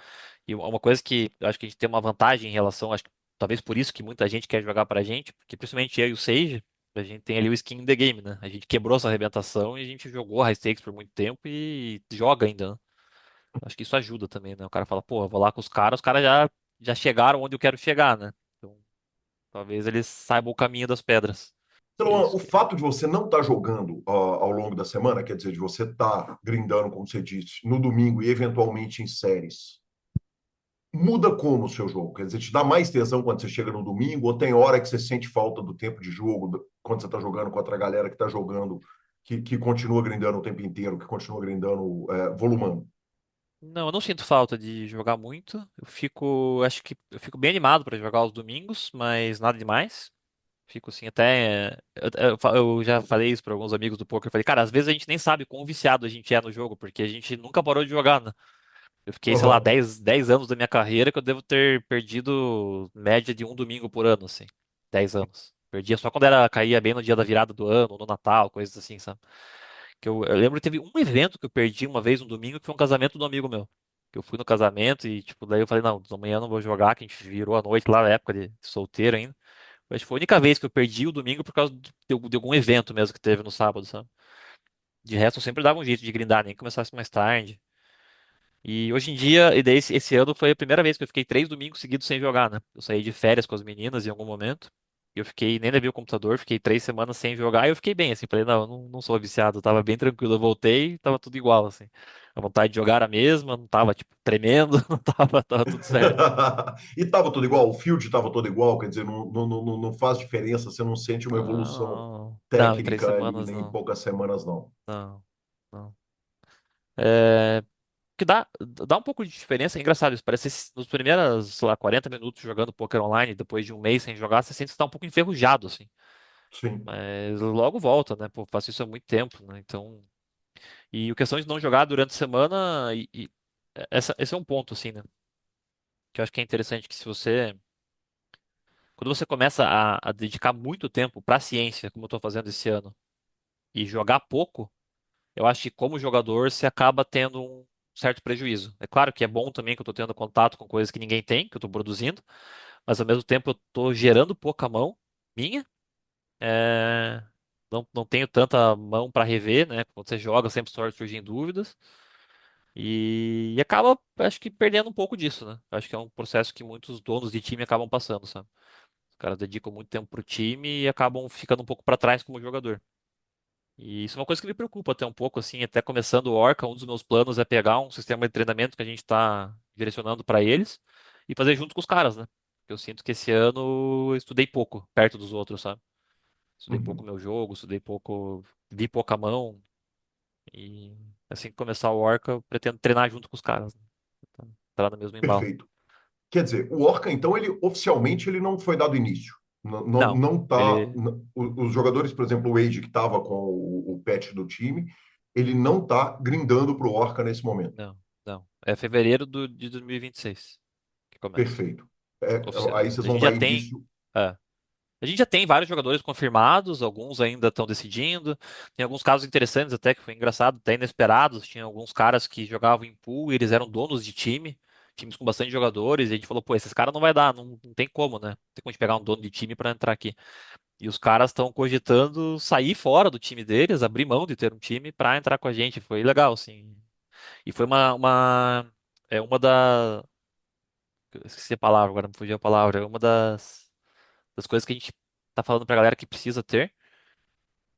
E uma coisa que eu acho que a gente tem uma vantagem em relação, acho que talvez por isso que muita gente quer jogar pra gente, porque principalmente eu e o Sage, a gente tem ali o skin in the game, né? A gente quebrou essa arrebentação e a gente jogou high stakes por muito tempo e joga ainda, né? Acho que isso ajuda também, né? O cara fala, pô, eu vou lá com os caras já chegaram onde eu quero chegar, né? Então, talvez eles saibam o caminho das pedras. Acho que é Então, isso. o fato de você não estar jogando ao longo da semana, quer dizer, de você estar grindando, como você disse, no domingo e eventualmente em séries, muda como o seu jogo? Quer dizer, te dá mais tesão quando você chega no domingo, ou tem hora que você sente falta do tempo de jogo, quando você está jogando contra a galera que está jogando, que continua grindando o tempo inteiro, que continua grindando, volumando? Não, eu não sinto falta de jogar muito. Acho que eu fico bem animado para jogar os domingos, mas nada demais. Fico assim, até. Eu já falei isso para alguns amigos do poker. Eu falei, cara, às vezes a gente nem sabe quão viciado a gente é no jogo, porque a gente nunca parou de jogar, né? Eu fiquei, sei lá, Aham. dez anos da minha carreira que eu devo ter perdido média de um domingo por ano, assim. 10 anos. Perdia só quando caía bem no dia da virada do ano, ou no Natal, coisas assim, sabe? Eu lembro que teve um evento que eu perdi uma vez no domingo, que foi um casamento do amigo meu. Que eu fui no casamento e, tipo, daí eu falei, não, amanhã eu não vou jogar, que a gente virou a noite lá na época de solteiro ainda. Acho que foi a única vez que eu perdi o domingo por causa de algum evento mesmo que teve no sábado, sabe? De resto, eu sempre dava um jeito de grindar, nem que começasse mais tarde. E hoje em dia, e daí esse ano foi a primeira vez que eu fiquei 3 domingos seguidos sem jogar, né? Eu saí de férias com as meninas em algum momento. E eu fiquei, nem levei o computador, fiquei 3 semanas sem jogar e eu fiquei bem, assim. Falei, não, eu não sou viciado, eu tava bem tranquilo. Eu voltei, tava tudo igual, assim. A vontade de jogar era a mesma, não tava, tipo, tremendo, não tava tudo certo. E estava tudo igual, o field estava todo igual, quer dizer, não faz diferença, você não sente uma evolução Não, não, em três técnica ali, semanas nem em não. poucas semanas, não. Não, não. que dá um pouco de diferença, é engraçado isso. Parece que nos primeiros, sei lá, 40 minutos jogando poker online, depois de um mês sem jogar, você sente que tá um pouco enferrujado, assim. Sim, Mas logo volta, né? Pô, faço isso há muito tempo, né? Então. E a questão de não jogar durante a semana, esse é um ponto, assim, né? Que eu acho que é interessante que se você. Quando você começa a dedicar muito tempo pra ciência, como eu tô fazendo esse ano, e jogar pouco, eu acho que como jogador você acaba tendo um certo prejuízo. É claro que é bom também que eu tô tendo contato com coisas que ninguém tem, que eu tô produzindo, mas ao mesmo tempo eu tô gerando pouca mão minha. É, não tenho tanta mão para rever, né? Quando você joga, sempre surgem dúvidas. E acaba, acho que, perdendo um pouco disso, né? Acho que é um processo que muitos donos de time acabam passando, sabe? Os caras dedicam muito tempo pro time e acabam ficando um pouco para trás como jogador. E isso é uma coisa que me preocupa até um pouco, assim, até começando o Orca, um dos meus planos é pegar um sistema de treinamento que a gente está direcionando para eles e fazer junto com os caras, né? Eu sinto que esse ano eu estudei pouco perto dos outros, sabe? Estudei pouco uhum, meu jogo, estudei pouco, vi pouca mão e assim que começar o Orca, eu pretendo treinar junto com os caras, né? Entrar no mesmo embalo. perfeito. Quer dizer, o Orca, então, ele oficialmente ele não foi dado início. Não, não, Não, não tá. ele Os jogadores, por exemplo, o Wade, que estava com o patch do time, ele não está grindando para o Orca nesse momento. não, não. É fevereiro de 2026 que começa. Perfeito. É, Oficial. aí vocês A vão gente já dar tem. início. É, a gente já tem vários jogadores confirmados, alguns ainda estão decidindo. Tem alguns casos interessantes até que foi engraçado, até inesperados. Tinha alguns caras que jogavam em pool e eles eram donos de time, times com bastante jogadores. E a gente falou, pô, esses caras não vai dar, não tem como, né? Não tem como a gente pegar um dono de time para entrar aqui. E os caras estão cogitando sair fora do time deles, abrir mão de ter um time para entrar com a gente. Foi legal, assim. E foi uma eu esqueci a palavra, agora me fugiu a palavra. É uma das coisas que a gente tá falando pra galera que precisa ter,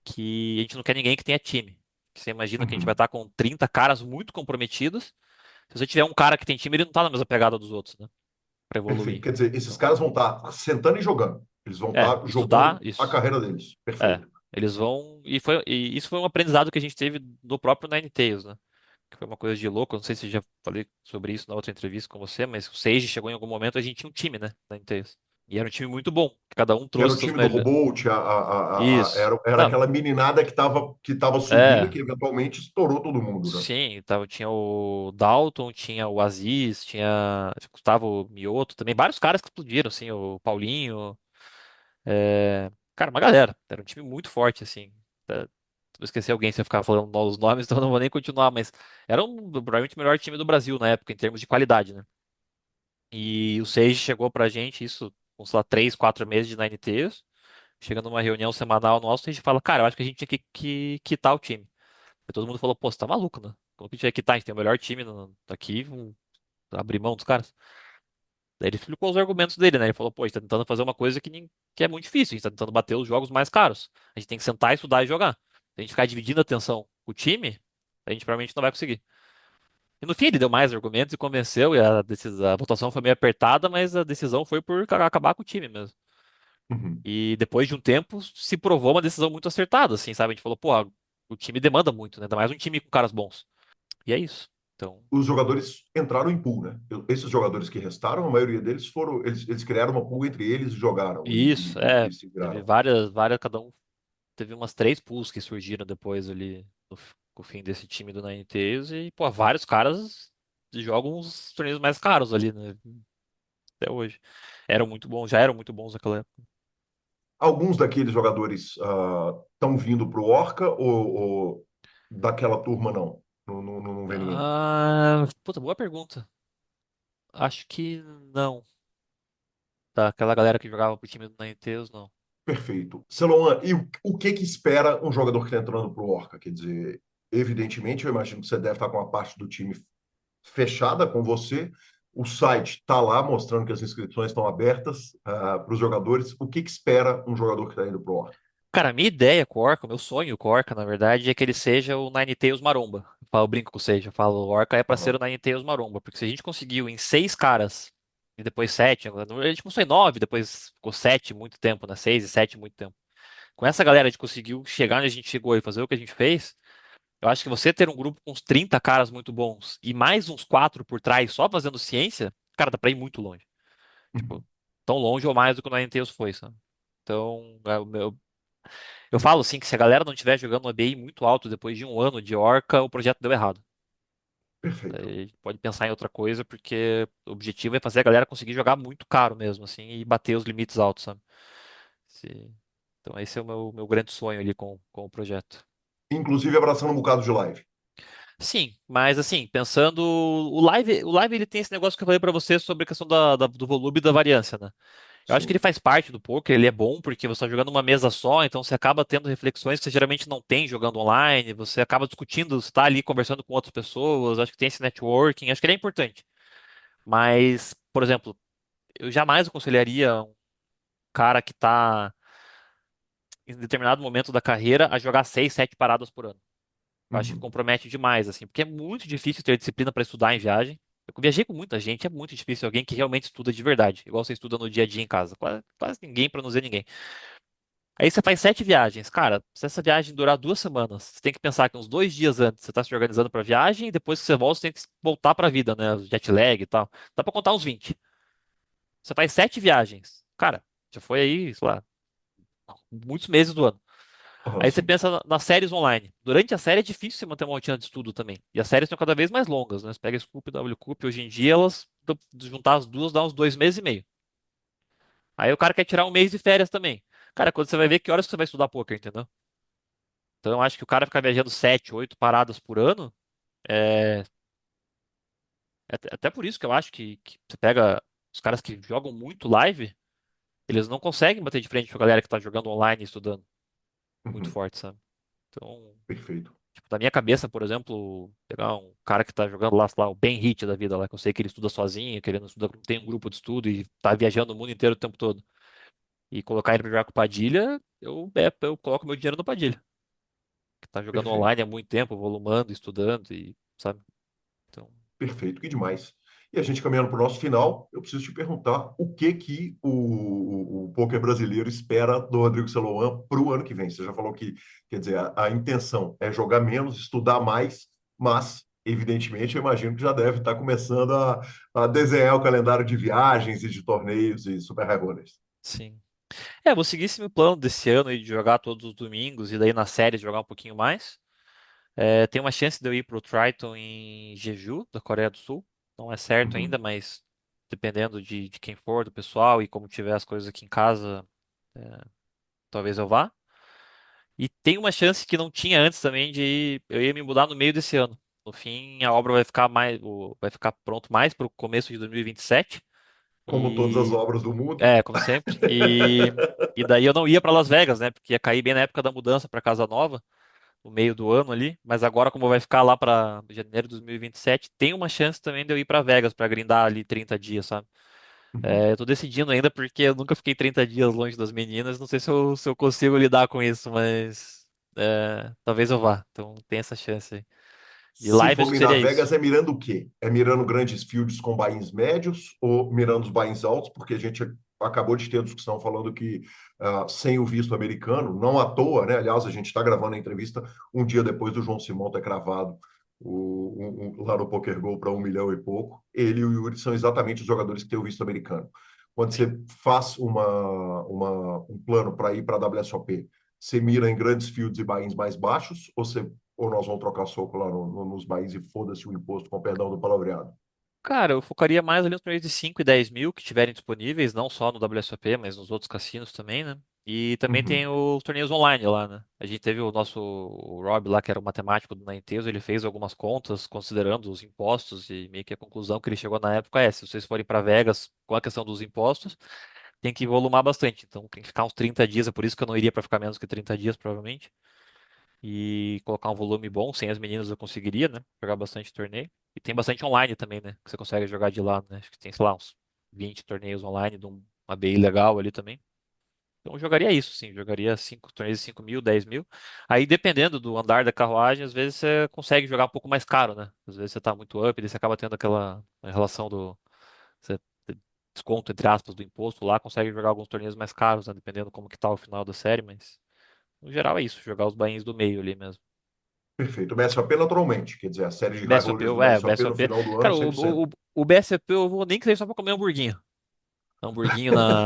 que a gente não quer ninguém que tenha time. Que você imagina que a gente vai Uhum. estar com 30 caras muito comprometidos. Se você tiver um cara que tem time, ele não tá na mesma pegada dos outros, né? Pra Perfeito. evoluir. Quer dizer, esses Então, caras vão estar sentando e jogando. Eles vão estar estudar, jogando a isso. carreira deles. É. Perfeito. Eles vão. E isso foi um aprendizado que a gente teve do próprio Ninetales, né? Que foi uma coisa de louco. Eu não sei se já falei sobre isso na outra entrevista com você, mas o Sage chegou em algum momento, a gente tinha um time, né? Ninetales. E era um time muito bom, que cada um Que era trouxe o seus time do melhores. Robolt, Isso. era Não, aquela meninada que tava subindo e é. que eventualmente estourou todo mundo, né? Sim, tava, tinha o Dalton, tinha o Aziz, tinha o Gustavo Mioto, também vários caras que explodiram, assim, o Paulinho. Cara, uma galera. Era um time muito forte, assim. Se eu esquecer alguém, se eu ficar falando os nomes, então eu não vou nem continuar, mas era provavelmente o melhor time do Brasil na época, em termos de qualidade, né? E o Sage chegou pra gente, isso, com, sei lá, 3, 4 meses de Ninetales. Chega numa reunião semanal nossa, a gente fala, cara, eu acho que a gente tinha que quitar o time. E todo mundo falou, pô, você tá maluco, né? Como que a gente vai quitar? A gente tem o melhor time aqui, vamos abrir mão dos caras. Daí ele explicou os argumentos dele, né? Ele falou, pô, a gente tá tentando fazer uma coisa que é muito difícil, a gente tá tentando bater os jogos mais caros. A gente tem que sentar, estudar e jogar. Se a gente ficar dividindo a atenção com o time, a gente provavelmente não vai conseguir. E no fim ele deu mais argumentos e convenceu, e a votação foi meio apertada, mas a decisão foi por acabar com o time mesmo. Uhum. E depois de um tempo se provou uma decisão muito acertada, assim, sabe? A gente falou, pô, o time demanda muito, né? Ainda mais um time com caras bons. E é isso. Então, Os jogadores entraram em pool, né? Esses jogadores que restaram, a maioria deles foram, eles criaram uma pool entre eles e jogaram isso, e se teve viraram. várias, cada um teve umas 3 pools que surgiram depois ali com o fim desse time do Ninetales e, pô, vários caras jogam os torneios mais caros ali, né? Até hoje. Eram muito bons, já eram muito bons naquela época. Alguns daqueles jogadores estão vindo para o Orca ou daquela turma não? Não vem ninguém. Puta, boa pergunta. Acho que não. Daquela galera que jogava pro time do Ninetales, não. Perfeito. Celoan, e o que que espera um jogador que está entrando para o Orca? Quer dizer, evidentemente, eu imagino que você deve estar com a parte do time fechada com você. O site está lá mostrando que as inscrições estão abertas para os jogadores. O que que espera um jogador que está indo para o Orca? Cara, a minha ideia com o Orca, o meu sonho com o Orca, na verdade, é que ele seja o Ninetales Maromba. Eu brinco com o Sage, eu falo, o Orca é pra ser Aham. o Ninetales Maromba, porque se a gente conseguiu em 6 caras, e depois 7, a gente começou em 9, depois ficou 7 muito tempo, né? 6 e 7 muito tempo. Com essa galera a gente conseguiu chegar onde a gente chegou e fazer o que a gente fez, Eu acho que você ter um grupo com uns 30 caras muito bons e mais uns 4 por trás só fazendo ciência, cara, dá pra ir muito longe. Tipo, Uhum. tão longe ou mais do que o Ninetales foi, sabe? Então, eu falo assim que se a galera não estiver jogando um ABI muito alto depois de um ano de Orca, o projeto deu errado. Perfeito. Daí a gente pode pensar em outra coisa, porque o objetivo é fazer a galera conseguir jogar muito caro mesmo, assim, e bater os limites altos, sabe? Se- Então esse é o meu grande sonho ali com o projeto. Inclusive abraçando um bocado de live. Sim, mas assim, pensando, o live ele tem esse negócio que eu falei pra você sobre a questão do volume e da variância, né? Eu acho que ele Sim. faz parte do poker, ele é bom porque você está jogando uma mesa só, então você acaba tendo reflexões que você geralmente não tem jogando online, você acaba discutindo, você está ali conversando com outras pessoas, acho que tem esse networking, acho que ele é importante. Mas, por exemplo, eu jamais aconselharia um cara que está em determinado momento da carreira a jogar 6, 7 paradas por ano. Eu acho que Uhum. compromete demais, assim, porque é muito difícil ter disciplina para estudar em viagem. Eu viajei com muita gente, é muito difícil alguém que realmente estuda de verdade, igual você estuda no dia a dia em casa. Quase ninguém, para não dizer ninguém. Aí você faz 7 viagens. Cara, se essa viagem durar 2 semanas, você tem que pensar que uns 2 dias antes você está se organizando para a viagem e depois que você volta, você tem que voltar para a vida, né? Jet lag e tal. Dá para contar uns 20. Você faz 7 viagens. Cara, já foi aí, sei lá, muitos meses do ano. Ah, Aí você sim. pensa nas séries online. Durante a série é difícil você manter uma rotina de estudo também. E as séries estão cada vez mais longas, né? Você pega Scoop e WCoop, hoje em dia elas, juntar as duas, dá uns 2 meses e meio. Aí o cara quer tirar um mês de férias também. Cara, quando você vai ver que horas que você vai estudar poker, entendeu? Então eu acho que o cara ficar viajando 7, 8 paradas por ano, é, é até por isso que eu acho que você pega os caras que jogam muito live, eles não conseguem bater de frente com a galera que tá jogando online e estudando muito Uhum. forte, sabe? Então, Perfeito. tipo, na minha cabeça, por exemplo, pegar um cara que tá jogando lá, sei lá, o Ben Hit da vida lá, que eu sei que ele estuda sozinho, que ele não estuda, não tem um grupo de estudo e tá viajando o mundo inteiro o tempo todo, e colocar ele pra jogar com o Padilha, eu coloco meu dinheiro no Padilha, que tá jogando Perfeito. online há muito tempo, volumando, estudando e, sabe? Então, Perfeito, que demais. E a gente caminhando para o nosso final, eu preciso te perguntar o que que o poker brasileiro espera do Rodrigo Celoan para o ano que vem. Você já falou que, quer dizer, a intenção é jogar menos, estudar mais, mas, evidentemente, eu imagino que já deve estar começando a desenhar o calendário de viagens e de torneios e super high rollers. sim. É, vou seguir esse meu plano desse ano aí de jogar todos os domingos e daí na série jogar um pouquinho mais. É, tem uma chance de eu ir pro Triton em Jeju, da Coreia do Sul. Não é certo ainda, Uhum. mas dependendo de quem for, do pessoal e como tiver as coisas aqui em casa, é, talvez eu vá. E tem uma chance que não tinha antes também eu ia me mudar no meio desse ano. No fim, a obra vai ficar vai ficar pronto mais para o começo de 2027. Como todas as E obras do mundo. como sempre. E daí eu não ia para Las Vegas, né? Porque ia cair bem na época da mudança para casa nova, no meio do ano ali. Mas agora, como vai ficar lá para janeiro de 2027, tem uma chance também de eu ir para Vegas para grindar ali 30 dias, sabe? Uhum. É, eu tô decidindo ainda porque eu nunca fiquei 30 dias longe das meninas. Não sei se eu consigo lidar com isso, mas talvez eu vá. Então tem essa chance aí. De Se live, for acho que mirar seria isso. Vegas, é mirando o quê? É mirando grandes fields com buy-ins médios ou mirando os buy-ins altos? Porque a gente acabou de ter discussão falando que sem o visto americano, não à toa, né? Aliás, a gente está gravando a entrevista um dia depois do João Simão ter cravado lá no Poker Go para 1 milhão e pouco. Ele e o Yuri são exatamente os jogadores que têm o visto americano. Quando Sim. você faz um plano para ir para a WSOP, você mira em grandes fields e buy-ins mais baixos ou nós vamos trocar soco lá nos bairros e foda-se o imposto, com perdão do palavreado. Cara, eu focaria mais ali nos torneios de 5 e 10 mil que estiverem disponíveis, não só no WSOP, mas nos outros cassinos também, né? E também tem Uhum, os torneios online lá, né? A gente teve o Rob lá, que era o matemático do Ninetales, ele fez algumas contas considerando os impostos e meio que a conclusão que ele chegou na época é, se vocês forem para Vegas com a questão dos impostos, tem que volumar bastante. Então tem que ficar uns 30 dias, é por isso que eu não iria para ficar menos que 30 dias, provavelmente. E colocar um volume bom, sem as meninas eu conseguiria, né? Jogar bastante torneio. E tem bastante online também, né? Que você consegue jogar de lá, né? Acho que tem, sei lá, uns 20 torneios online de uma BI legal ali também. Então eu jogaria isso, sim. Jogaria 5 torneios de 5 mil, 10 mil. Aí, dependendo do andar da carruagem, às vezes você consegue jogar um pouco mais caro, né? Às vezes você tá muito up, daí você acaba tendo aquela relação do você- desconto, entre aspas, do imposto lá, consegue jogar alguns torneios mais caros, né? Dependendo como que tá o final da série, mas no geral é isso, jogar os bainhos do meio ali mesmo. Perfeito. O BSOP naturalmente, quer dizer, a série de high BSOP, rollers do o BSOP no BSOP. final do ano Cara, sempre cedo. o BSOP eu vou nem que seja só pra comer hamburguinho. Hamburguinho na.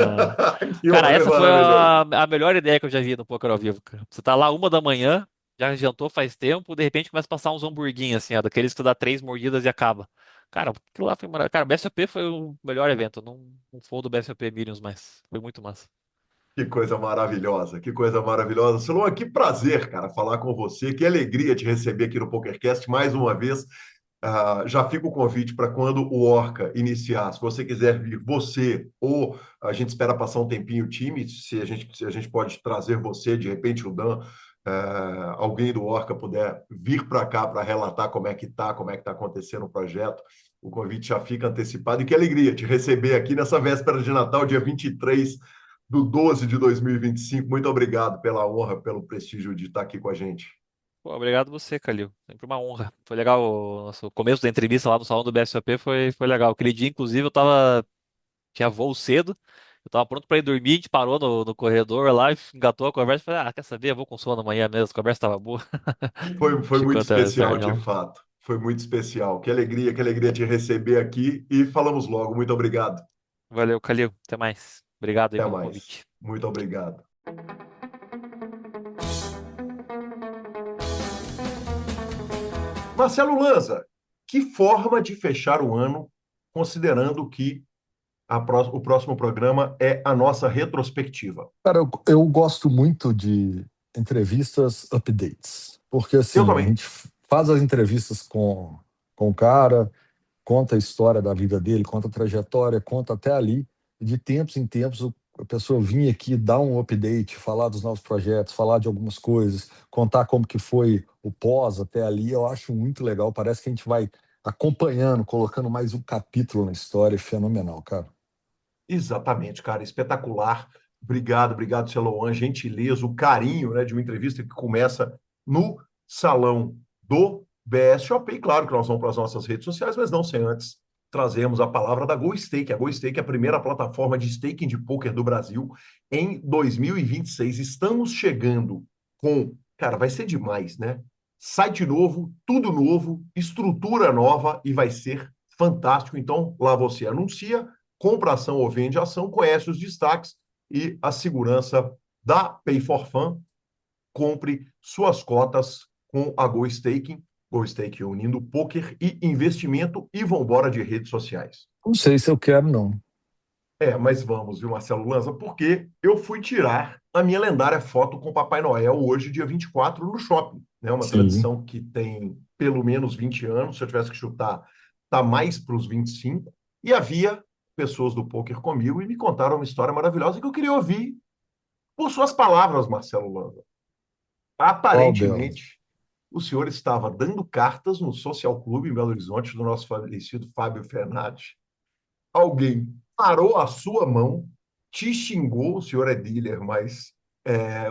Que Cara, homem essa foi maravilhoso. a melhor ideia que eu já vi no Poker ao vivo, cara. Você tá lá 1 da manhã, já jantou faz tempo, de repente começa a passar uns hamburguinhos, assim, ó, daqueles que tu dá 3 mordidas e acaba. Cara, aquilo lá foi maravilhoso. Cara, o BSOP foi o melhor evento. Eu não fui do BSOP Millions, mas foi muito massa. Que coisa maravilhosa, que coisa maravilhosa. Silon, que prazer, cara, falar com você. Que alegria te receber aqui no PokerCast mais uma vez. Já fica o convite para quando o Orca iniciar. Se você quiser vir, você ou a gente espera passar um tempinho o time, se a gente pode trazer você, de repente o Dan, alguém do Orca puder vir para cá para relatar como é que está acontecendo o projeto. O convite já fica antecipado. E que alegria te receber aqui nessa véspera de Natal, dia 23/12/2025. Muito obrigado pela honra, pelo prestígio de estar aqui com a gente. Pô, obrigado você, Calil. Sempre uma honra. Foi legal o começo da entrevista lá no salão do BSOP, foi legal. Aquele dia, inclusive, tinha voo cedo. Eu tava pronto pra ir dormir, a gente parou no corredor lá, engatou a conversa. Falei, quer saber? Eu vou com sono amanhã mesmo. A conversa tava boa. Foi Ficou muito até mais especial, de tardão. fato. Foi muito especial. Que alegria te receber aqui e falamos logo. Muito obrigado. Valeu, Calil. Até mais. Obrigado aí Até pelo mais. convite. Muito obrigado. Marcelo Lanza, que forma de fechar o ano, considerando que o próximo programa é a nossa retrospectiva. Cara, eu gosto muito de entrevistas updates, porque Eu assim, a também. gente faz as entrevistas com o cara, conta a história da vida dele, conta a trajetória, conta até ali, e de tempos em tempos a pessoa vinha aqui dar um update, falar dos novos projetos, falar de algumas coisas, contar como que foi o pós até ali, eu acho muito legal, parece que a gente vai acompanhando, colocando mais um capítulo na história, é fenomenal, cara. Exatamente, cara, espetacular. Obrigado, obrigado, Celoan, gentileza, o carinho, né, de uma entrevista que começa no salão do BSOP. E claro que nós vamos para as nossas redes sociais, mas não sem antes trazermos a palavra da GoStake. A GoStake é a primeira plataforma de staking de poker do Brasil em 2026. Estamos chegando cara, vai ser demais, né? Site novo, tudo novo, estrutura nova e vai ser fantástico. Então, lá você anuncia, compra ação ou vende ação, conhece os destaques e a segurança da Pay for Fun. Compre suas cotas com a Go Staking. Go Staking unindo poker e investimento e vambora de redes sociais. Não sei se eu quero, não. Mas vamos, viu, Marcelo Lanza? Porque eu fui tirar a minha lendária foto com o Papai Noel hoje, dia 24 no shopping. É uma Sim. tradição que tem pelo menos 20 anos. Se eu tivesse que chutar, tá mais para os 25. E havia pessoas do poker comigo e me contaram uma história maravilhosa que eu queria ouvir por suas palavras, Marcelo Lanza. Qual delas? Aparentemente, o senhor estava dando cartas no Social Clube em Belo Horizonte do nosso falecido Fábio Fernandes. Alguém parou a sua mão, te xingou, o senhor é dealer, mas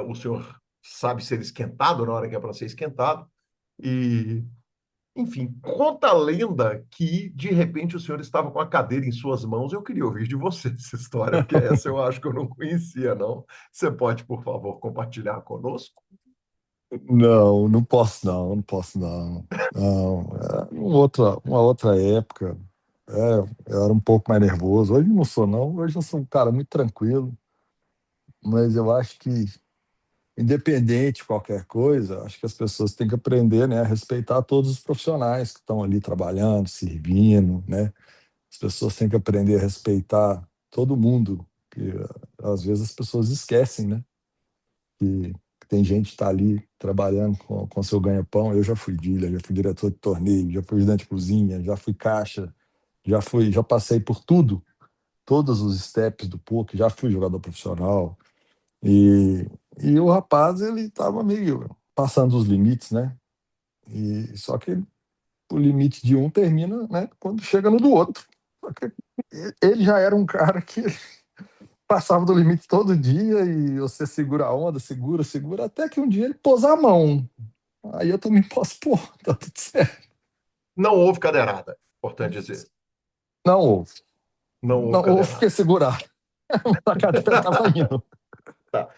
o senhor sabe ser esquentado na hora que é para ser esquentado. E, enfim, conta a lenda que, de repente, o senhor estava com a cadeira em suas mãos. Eu queria ouvir de você essa história, porque essa eu acho que eu não conhecia, não. Você pode, por favor, compartilhar conosco? Não, não posso não, não posso não. Não, uma outra época. Eu era um pouco mais nervoso. Hoje não sou não, hoje eu sou um cara muito tranquilo, mas eu acho que independente de qualquer coisa, acho que as pessoas têm que aprender, né, a respeitar todos os profissionais que estão ali trabalhando, servindo, né? As pessoas têm que aprender a respeitar todo mundo, que às vezes as pessoas esquecem, né? Que tem gente que está ali trabalhando com seu ganha-pão. Eu já fui dealer, já fui diretor de torneio, já fui ajudante de cozinha, já fui caixa, já passei por tudo, todos os steps do poker, já fui jogador profissional. E, e o rapaz, ele estava meio passando os limites, né? E só que o limite de um termina, né, quando chega no do outro. Só que ele já era um cara que passava do limite todo dia e você segura a onda, segura, segura, até que um dia ele pôs a mão. Aí eu também posso pôr, tá tudo certo. Não houve cadeirada, importante dizer. Não houve. Não houve Não houve que cadeirada. segurar. A cadeira estava indo. Tá.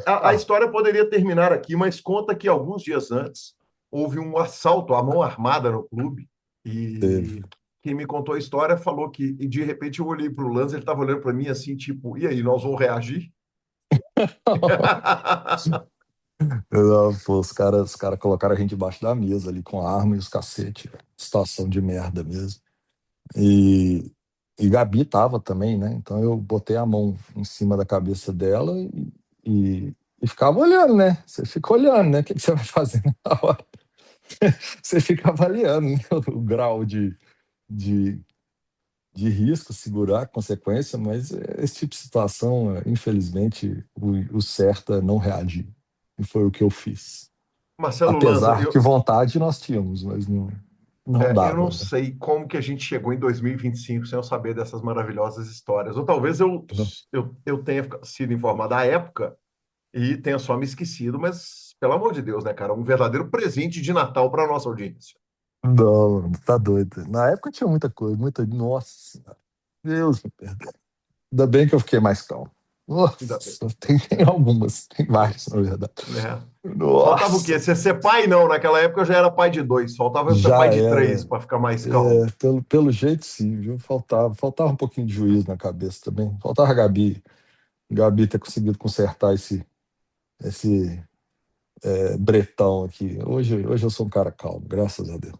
A Ah, história poderia terminar aqui, mas conta que alguns dias antes, houve um assalto à mão armada no clube Teve. e quem me contou a história falou que, e de repente eu olhei para o Lanza, ele estava olhando para mim assim, tipo, e aí, nós vamos reagir? Não, pô, os cara colocaram a gente debaixo da mesa ali com a arma e os cacete. Situação de merda mesmo. E, e Gabi tava também, né? Então eu botei a mão em cima da cabeça dela e ficava olhando, né? Você fica olhando, né? O que que você vai fazer na hora? Você fica avaliando, né? O grau de, de risco, segurar a consequência, mas esse tipo de situação, infelizmente, o certo é não reagir. E foi o que eu fiz. Marcelo Lanza, Apesar que vontade nós tínhamos, mas não eu não dava, né? sei como que a gente chegou em 2025 sem eu saber dessas maravilhosas histórias. Ou talvez eu tenha sido informado à época e tenha só me esquecido, mas pelo amor de Deus, né, cara? Um verdadeiro presente de Natal para a nossa audiência. Não, mano, tá doido. Na época tinha muita coisa, muita. Nossa Senhora. Deus me perdoe. Ainda bem que eu fiquei mais calmo. Ainda bem, Nossa, tem algumas, tem várias, na verdade. né? Faltava o quê? Nossa, Você ser pai, não. Naquela época eu já era pai de dois. Faltava eu ser pai já de três era. para ficar mais calmo. Pelo jeito, sim, viu? Faltava um pouquinho de juízo na cabeça também. Faltava a Gabi ter conseguido consertar esse bretão aqui. Hoje eu sou um cara calmo, graças a Deus.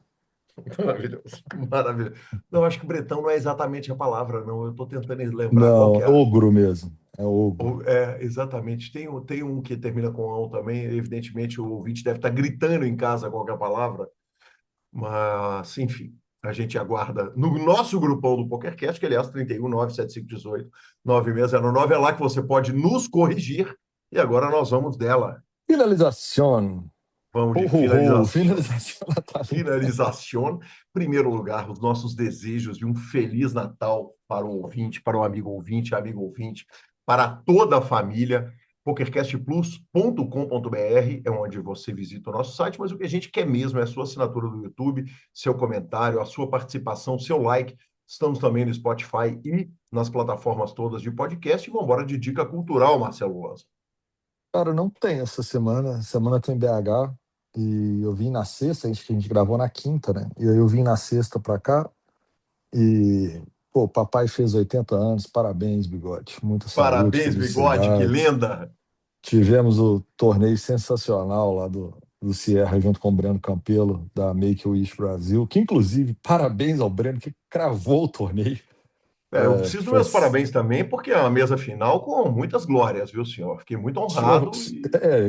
Maravilhoso, maravilhoso. Não, acho que Bretão não é exatamente a palavra, não. Eu estou tentando lembrar qual Não, que é é a. ogro mesmo. É ogro. Exatamente. Tem um que termina com ão também. Evidentemente, o ouvinte deve estar gritando em casa qual que é a palavra. Mas, enfim, a gente aguarda no nosso grupão do PokerCast, que aliás, 31975189609 é lá que você pode nos corrigir. E agora nós vamos dela. Finalização. Vamos Ho, de ho, ho. finalização. Finalização natalina. Finalização. Primeiro lugar, os nossos desejos de um Feliz Natal para o ouvinte, para o amigo ouvinte, para toda a família. PokerCastPlus.com.br é onde você visita o nosso site, mas o que a gente quer mesmo é a sua assinatura do YouTube, seu comentário, a sua participação, seu like. Estamos também no Spotify e nas plataformas todas de podcast. E vamos embora de dica cultural, Marcelo Lanza. Cara, não tem essa semana. Semana tem BH. E eu vim na sexta, a gente gravou na quinta, né? E aí eu vim na sexta pra cá. E, pô, papai fez 80 anos. Parabéns, bigode. Muita saúde, Parabéns, Bigode, que felicidade. lenda! Tivemos o torneio sensacional lá do Sierra junto com o Breno Campelo, da Make-A-Wish Brasil, que inclusive, parabéns ao Breno, que cravou o torneio, Eu preciso que dos foi meus parabéns também, porque é uma mesa final com muitas glórias, viu, senhor? Fiquei muito eu, honrado e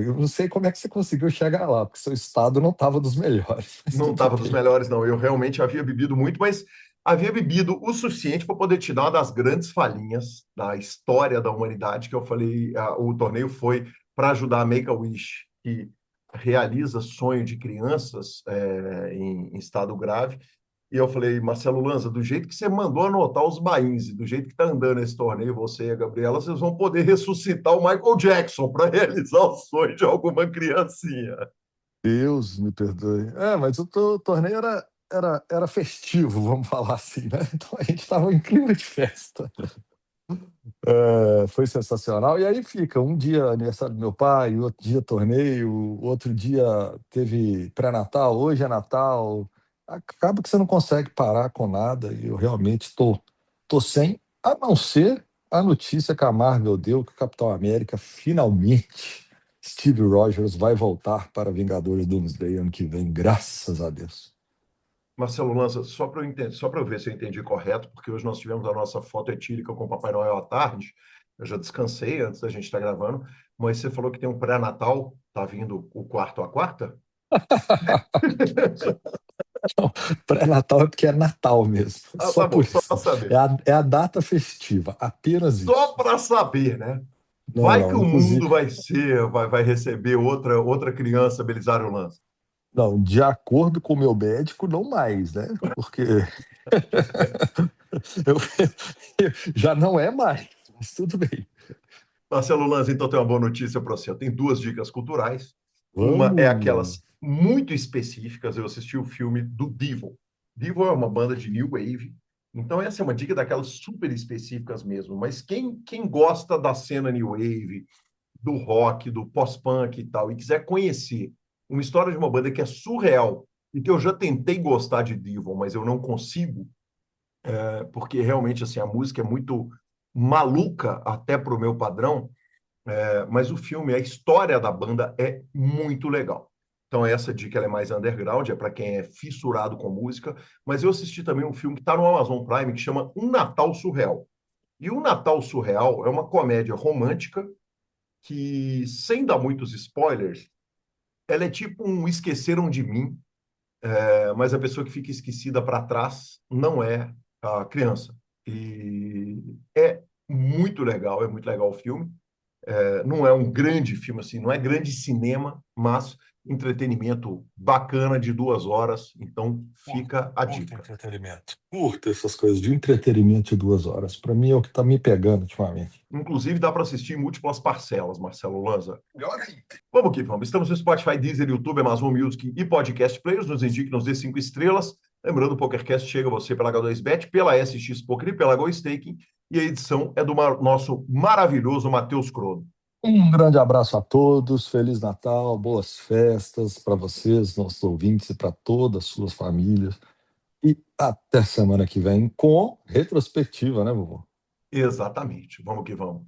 eu não sei como é que você conseguiu chegar lá, porque seu estado não estava dos melhores, mas não tudo estava dos bem. melhores, não. Eu realmente havia bebido muito, mas havia bebido o suficiente para poder te dar uma das grandes falinhas da história da humanidade, que eu falei, o torneio foi para ajudar a Make-A-Wish, que realiza sonho de crianças em estado grave. E eu falei, Marcelo Lanza, do jeito que você mandou anotar os bains, e do jeito que está andando esse torneio, você e a Gabriela, vocês vão poder ressuscitar o Michael Jackson para realizar o sonho de alguma criancinha. Deus me perdoe. Mas o torneio era festivo, vamos falar assim, né? Então a gente estava em clima de festa. Foi sensacional. E aí fica um dia aniversário do meu pai, outro dia torneio, outro dia teve pré-natal, hoje é Natal. Acaba que você não consegue parar com nada. E eu realmente tô sem, a não ser a notícia que a Marvel deu que o Capitão América finalmente, Steve Rogers, vai voltar para Vingadores Doomsday ano que vem, graças a Deus. Marcelo Lança, só para eu ver se eu entendi correto, porque hoje nós tivemos a nossa foto etílica com o Papai Noel à tarde. Eu já descansei antes da gente estar gravando, mas você falou que tem um pré-natal, tá vindo o quarto a quarta? Pré-natal é porque é Natal mesmo, Ah, só tá por bom, só isso. para É saber. a data festiva, apenas Só isso. para saber, né? Não, Vai que não, o inclusive, mundo vai receber outra criança, Belisário Lança. não, de acordo com o meu médico, não mais, né? Porque já não é mais, mas tudo bem. Marcelo Lanza, então tem uma boa notícia para você. Eu tenho duas dicas culturais. Uma é Vamos. aquelas muito específicas. Eu assisti o filme do Devil. Devil é uma banda de New Wave. Então, essa é uma dica daquelas super específicas mesmo. Mas quem gosta da cena New Wave, do rock, do pós-punk e tal, e quiser conhecer uma história de uma banda que é surreal e que eu já tentei gostar de Devil, mas eu não consigo, porque realmente assim, a música é muito maluca até para o meu padrão, mas o filme, a história da banda é muito legal. Então, essa dica ela é mais underground, é para quem é fissurado com música. Mas eu assisti também um filme que está no Amazon Prime, que chama Um Natal Surreal. E O Natal Surreal é uma comédia romântica que, sem dar muitos spoilers, ela é tipo um Esqueceram de Mim, mas a pessoa que fica esquecida para trás não é a criança. E é muito legal o filme. Não é um grande filme assim, não é grande cinema, mas entretenimento bacana de 2 horas. Então fica a Curta dica. entretenimento. Curta essas coisas de entretenimento de 2 horas. Para mim é o que está me pegando ultimamente. Inclusive dá para assistir em múltiplas parcelas, Marcelo Lanza. Melhor ainda. Vamos que vamos. Estamos no Spotify, Deezer, YouTube, Amazon Music e Podcast Players. Nos indique, nos dê 5 estrelas. Lembrando, o PokerCast chega a você pela H2Bet, pela SX Poker e pela Go Staking. E a edição é do nosso maravilhoso Matheus Crono. Um grande abraço a todos, Feliz Natal, boas festas para vocês, nossos ouvintes, e para todas as suas famílias. E até semana que vem com retrospectiva, né, vovô? Exatamente. Vamos que vamos.